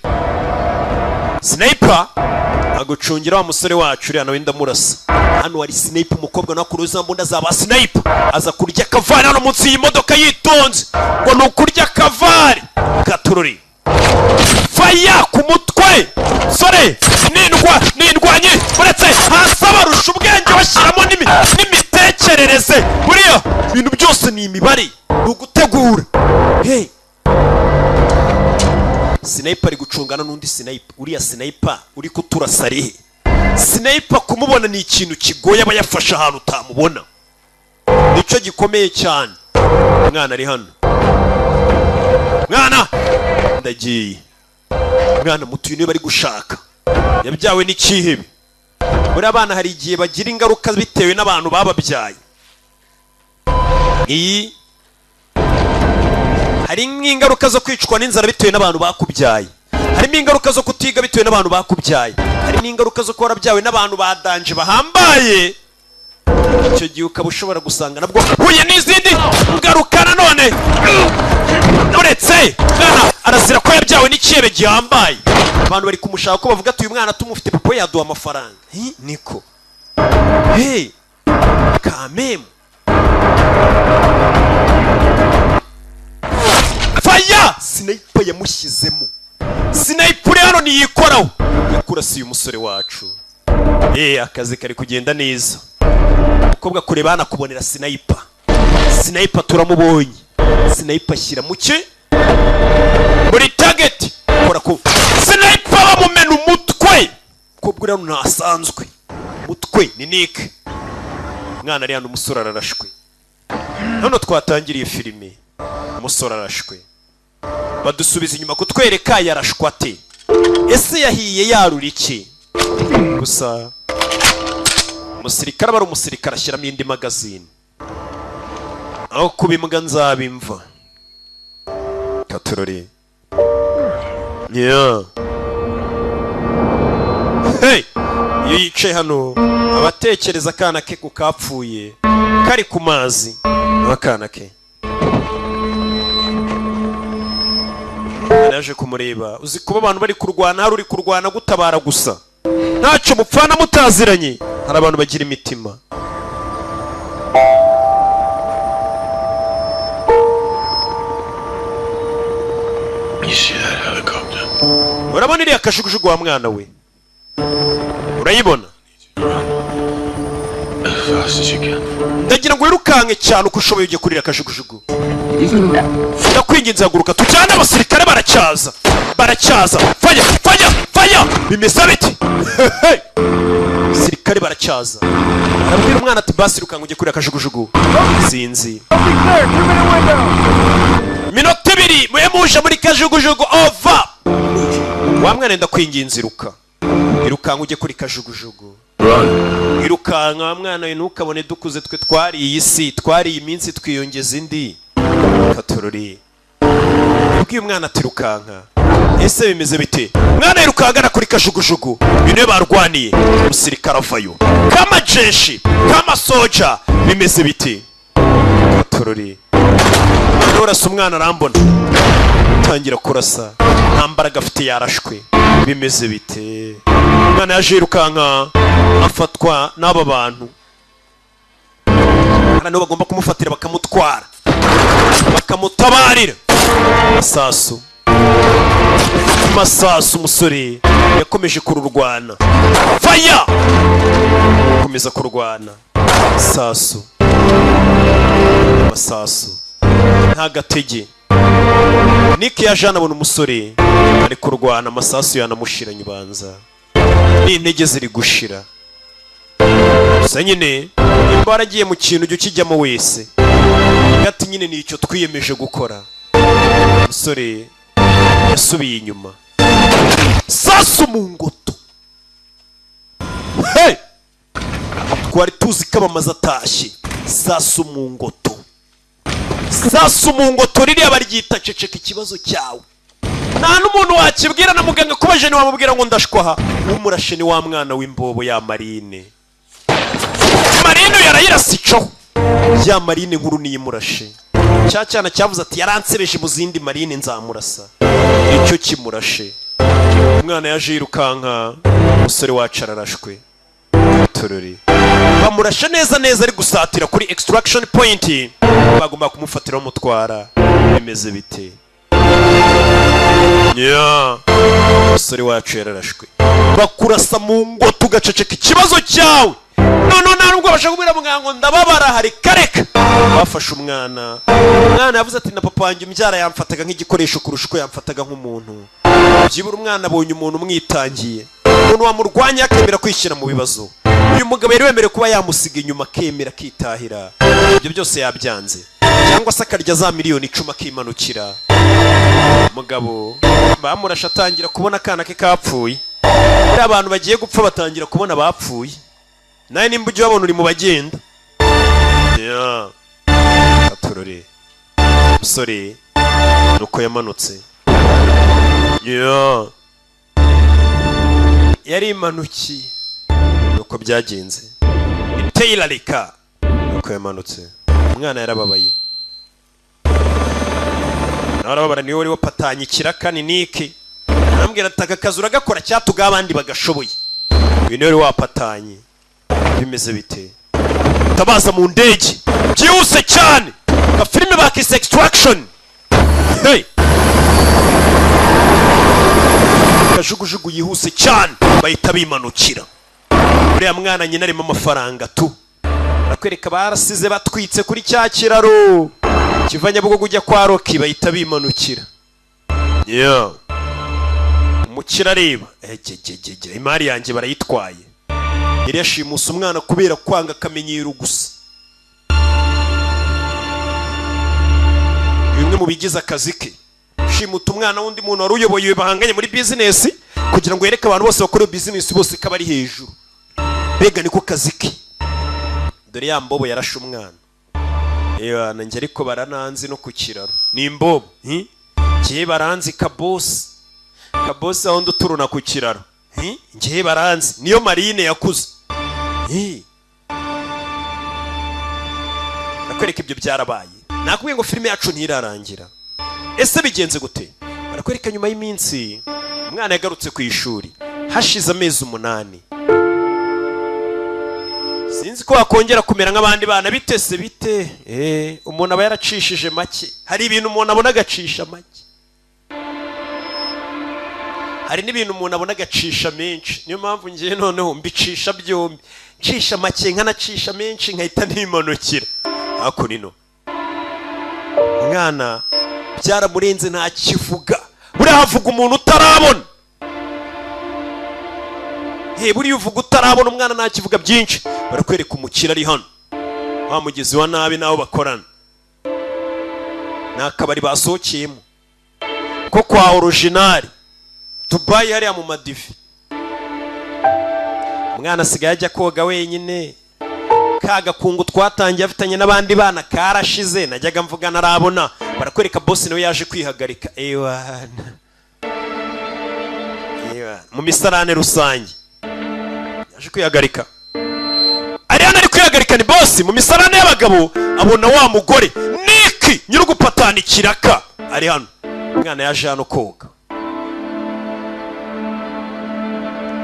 Speaker 1: sniper agucungira wa musore wacu uriya nawe ndamurasa hano hari sniper umukobwa nakuru uzambunda zaba sniper aza kurya kavari hano munsi y'imodoka yitonze ngo ni ukurya kavari katorori faya ku mutwe sore nindwanye uretse hasi abarusha ubwenge bashyiramo n'imitekerereze buriya ibintu byose ni imibare ni ugutegura sniper ari gucungana n'undi sniper uriya sniper uri kuturasa rehe sniper kumubona ni ikintu kigoye aba yafashe ahantu utamubona nicyo gikomeye cyane umwana ari hano mwana ndagiye mwana mutuye niwe bari gushaka yabyawe n'ikihebe buri abana hari igihe bagira ingaruka bitewe n'abantu bababyaye iyi hari ingaruka zo kwicwa n'inzara bitewe n'abantu bakubyaye harimo ingaruka zo kutiga bitewe n'abantu bakubyaye harimo ingaruka zo kuba warabyawe n'abantu badanje bahambaye icyo gihe ukaba ushobora gusanga nabwo huye n'izindi ngaruka nanone uretse mwana arazira ko yabyawe n'ikihebe gihambaye abantu bari kumushaka ko bavuga ati uyu mwana tumufite papa we yaduha amafaranga niko kamemu faya sniper yamushyizemo sniper hano niyikoraho yakurasiye umusore wacu akazi kari kugenda neza. Umukobwa kureba hano kubonera sniper. Sniper turamubonye. Sniper ashyira mu cye muri target. Kora ko sniper bamumena umutwe. Kobwa rero ntasanzwe. Umutwe ni Nick. Mwana ari hano umusore ararashwe. None twatangiriye filime. Umusore arashwe. Badusubiza inyuma kutwereka yarashwa ate. Ese yahiye yarura iki? Gusa umusirikare bari umusirikare ashyiramo indi magazine. Aho kubimbwa nzabimva. Katurori. Yeah. Hey! Iyo yicaye hano abatekereza akana ke kukapfuye kari ku mazi. Akana ke. Naje kumureba. Uzi kuba abantu bari kurwana hari uri kurwana gutabara gusa. Ntacyo mupfana mutaziranye. Hari abantu bagira imitima. Urabona iriya kashugujugu wa mwana we? Urayibona? Ndagira ngo wirukanke cyane uko ushoboye ujye kurira kashugujugu. Ndakwinginze haguruka tujyane abasirikare baracyaza. Baracyaza. Faya. Bimeze biti. Sirikare baracyaza. Arabwira umwana ati basi rukanka ujye kurira kashugujugu. Sinzi. Minota 2 muje muri kajugujugu over. Wa mwana ndakwinginze iruka. Irukanka ujye kuri kajugujugu. Irukanka mwana we ntukabone dukuze twe twari iyi si, twari iyi minsi twiyongeza indi. Katurori. Ubwiye umwana ati rukanka. Ese bimeze bite? Mwana irukangana kuri kajugujugu. Bine barwaniye. Umusirikare avayo. Kama jeshi, kama soja. Bimeze bite? Katurori. Urasa umwana arambona. Tangira kurasa. Nta mbaraga afite yarashwe. Bimeze bite? Mwana yaje irukanka afatwa n'aba bantu. Hano bagomba kumufatira bakamutwara. Bakamutabarira. Masasu umusore yakomeje kururwana. Fire! Komeza kurwana. Masasu. Nta gatege. Nick yaje anabona umusore ari kurwana amasasu yanamushira nyubanza. Ni intege ziri gushira. Gusa nyine imbara agiye mu kintu cyo kijyamo wese. Gati nyine ni icyo twiyemeje gukora. Umusore yasubiye inyuma. Sasu mu ngoto. Hey! Twari tuzi ko abamaze atashye. Sasu mu ngoto. Sasu mu ngoto ririya baryita ceceka ikibazo cyawe. Nta n'umuntu wakibwira na muganga kubaje ni wamubwira ngo ndashwaha. Umurashe ni wa mwana w'imbobo ya Marine. Marine yarayirasico. Ya Marine nkuru ni imurashe. Cyana cyavuze ati yaransebeje mu zindi Marine nzamurasa. Icyo kimurashe. Umwana yaje yirukanka. Umusore wacu ararashwe. Torori. Bamurashe neza ari gusatira kuri extraction point. Bagomba kumufatira umutwara. Bimeze bite? Yeah. Umusore wacu yararashwe. Bakurasa mu ngo tugaceceka ikibazo cyawe. None ntabwo bashaka kubwira muganga ngo ndababara hari kareka. Bafashe umwana. Umwana yavuze ati na papa wanjye umbyara yamfataga nk'igikoresho kurusha uko yamfataga nk'umuntu. Byibura umwana abonye umuntu umwitangiye. Umuntu wamurwanya akemera kwishyira mu bibazo. Uyu mugabo yari wemerewe kuba yamusiga inyuma akemera akitahira. Ibyo byose yabyanze. Cyangwa se akarya za miliyoni 10 akimanukira. Mugabo bamurasha atangira kubona akana ke kapfuye. Ari abantu bagiye gupfa batangira kubona bapfuye. Naye nimba ujye wabona uri mu bagenda. Yeah. Katurore. Umusore nuko yamanutse. Yeah. Yari imanuki. Nuko byagenze. Iteyirarika. Nuko yamanutse. Umwana yarababaye. Narababara niwe wari wapatanye ikiraka ni Nick. Arambwira ati akazi uragakora cyatuga abandi bagashoboye. Uyu niwe wari wapatanye. Bimeze bite? Tabaza mu ndege. Byihuse cyane. Ka filime bakise extraction. Hey. Kajugujugu yihuse cyane bahita bimanukira. uriya mwana nyina arimo amafaranga tu. Barakwereka barasize batwitse kuri cya kiraro kiva Nyabugogo ujya kwa Roki bahita bimanukira. Umukira areba imari yanjye barayitwaye. Yari yashimusa umwana kubera kwanga akamenyero gusa. Bimwe mu bigize akazi ke, shimuta umwana wundi muntu wari uyoboye bahanganye muri business kugira ngo yereke abantu bose bakora business bose kabari hejuru. Bega niko kazi ke. Dore ya mbobo yarashe umwana. Nanjye ariko barananzi no ku kiraro. Ni imbobo, ngiye baranzi kabosi aho nduturuna ku kiraro. Ngiye baranzi niyo Marine yakuze. Nakwereka ibyo byarabaye. Nakubwiye ngo filime yacu ntirarangira. Ese bigenze gute? Barakwereka nyuma y'iminsi umwana yagarutse ku ishuri hashize amezi 8. Sinzi ko wakongera kumera nk'abandi bana bitese bite. Umuntu aba yaracishije make. Hari ibintu umuntu abona agacisha make. Hari n'ibintu umuntu abona agacisha menshi. Niyo mpamvu ngiye noneho mbicisha byombi. Cisha make nkanacisha menshi nkahita nimanukira. Hako nino. Mwana byaramurenze nta kivuga. Buriya havuga umuntu utarabona. Buriya uvuga utarabona umwana nta kivuga byinshi. Barakwereka umukira ari hano. Wa mugezi wa nabi nawo bakorana. Nakabari basohokeyemo. Ko kwa original. Dubai hariya mu madivi. Umwana asigaye ajya koga wenyine. Kaga kungu twatangiye afitanye n'abandi bana karashize najyaga mvuga narabona. Barakwereka boss nawe yaje kwihagarika. Mu misarane rusange yaje kwihagarika. Ariana ari kwihagarika ni boss mu misarane y'abagabo abona wa mugore Niki nyiri gupatana ikiraka ari hano. Umwana yaje hano koga.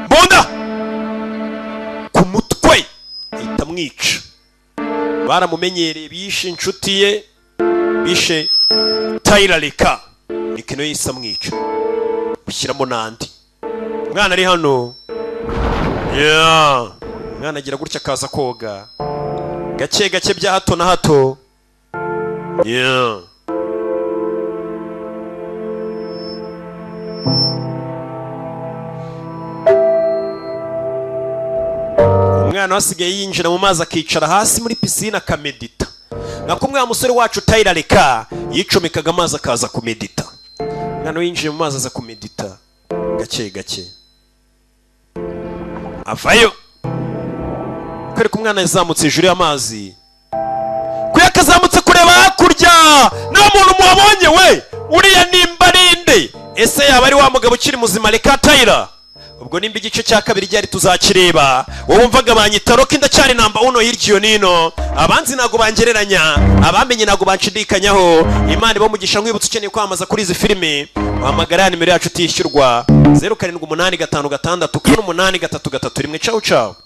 Speaker 1: Bonda ku mutwe ahita mwica. Baramumenyereye bishe inshuti ye bishe Tyler Leka nikino yisa mwica bishyiramo nandi. Umwana ari hano. Umwana agira gutya akaza koga gake gake bya hato na hato. Umwana wasigaye yinjira mu mazi akicara hasi muri piscine akamedita. Nakumwe wa musore wacu Tyler Leka yicomekaga amazi akaza kumedita. Umwana yinjiye mu mazi aza kumedita gake gake. Avayo. Kwereka umwana yazamutse hejuru y'amazi. Kuyakazamutse kureba hakurya. Nta muntu muhabonye we. Uriya nimbarinde. Ese yaba ari wa mugabo ukiri muzima Leka Tyler? Ubwo nimba igice cya kabiri ryari tuzakireba. Wowe umvaga banyita Roki ndacyari namba 1 hiryo nino. Abanzi nago bangereranya, abamenye nago banshidikanyaho. Imana ibo mugisha nkwibutse ukeneye kwamaza kuri izi filime. Wahamagara nimero yacu tishyurwa 078556 833 rimwe. Ciao ciao.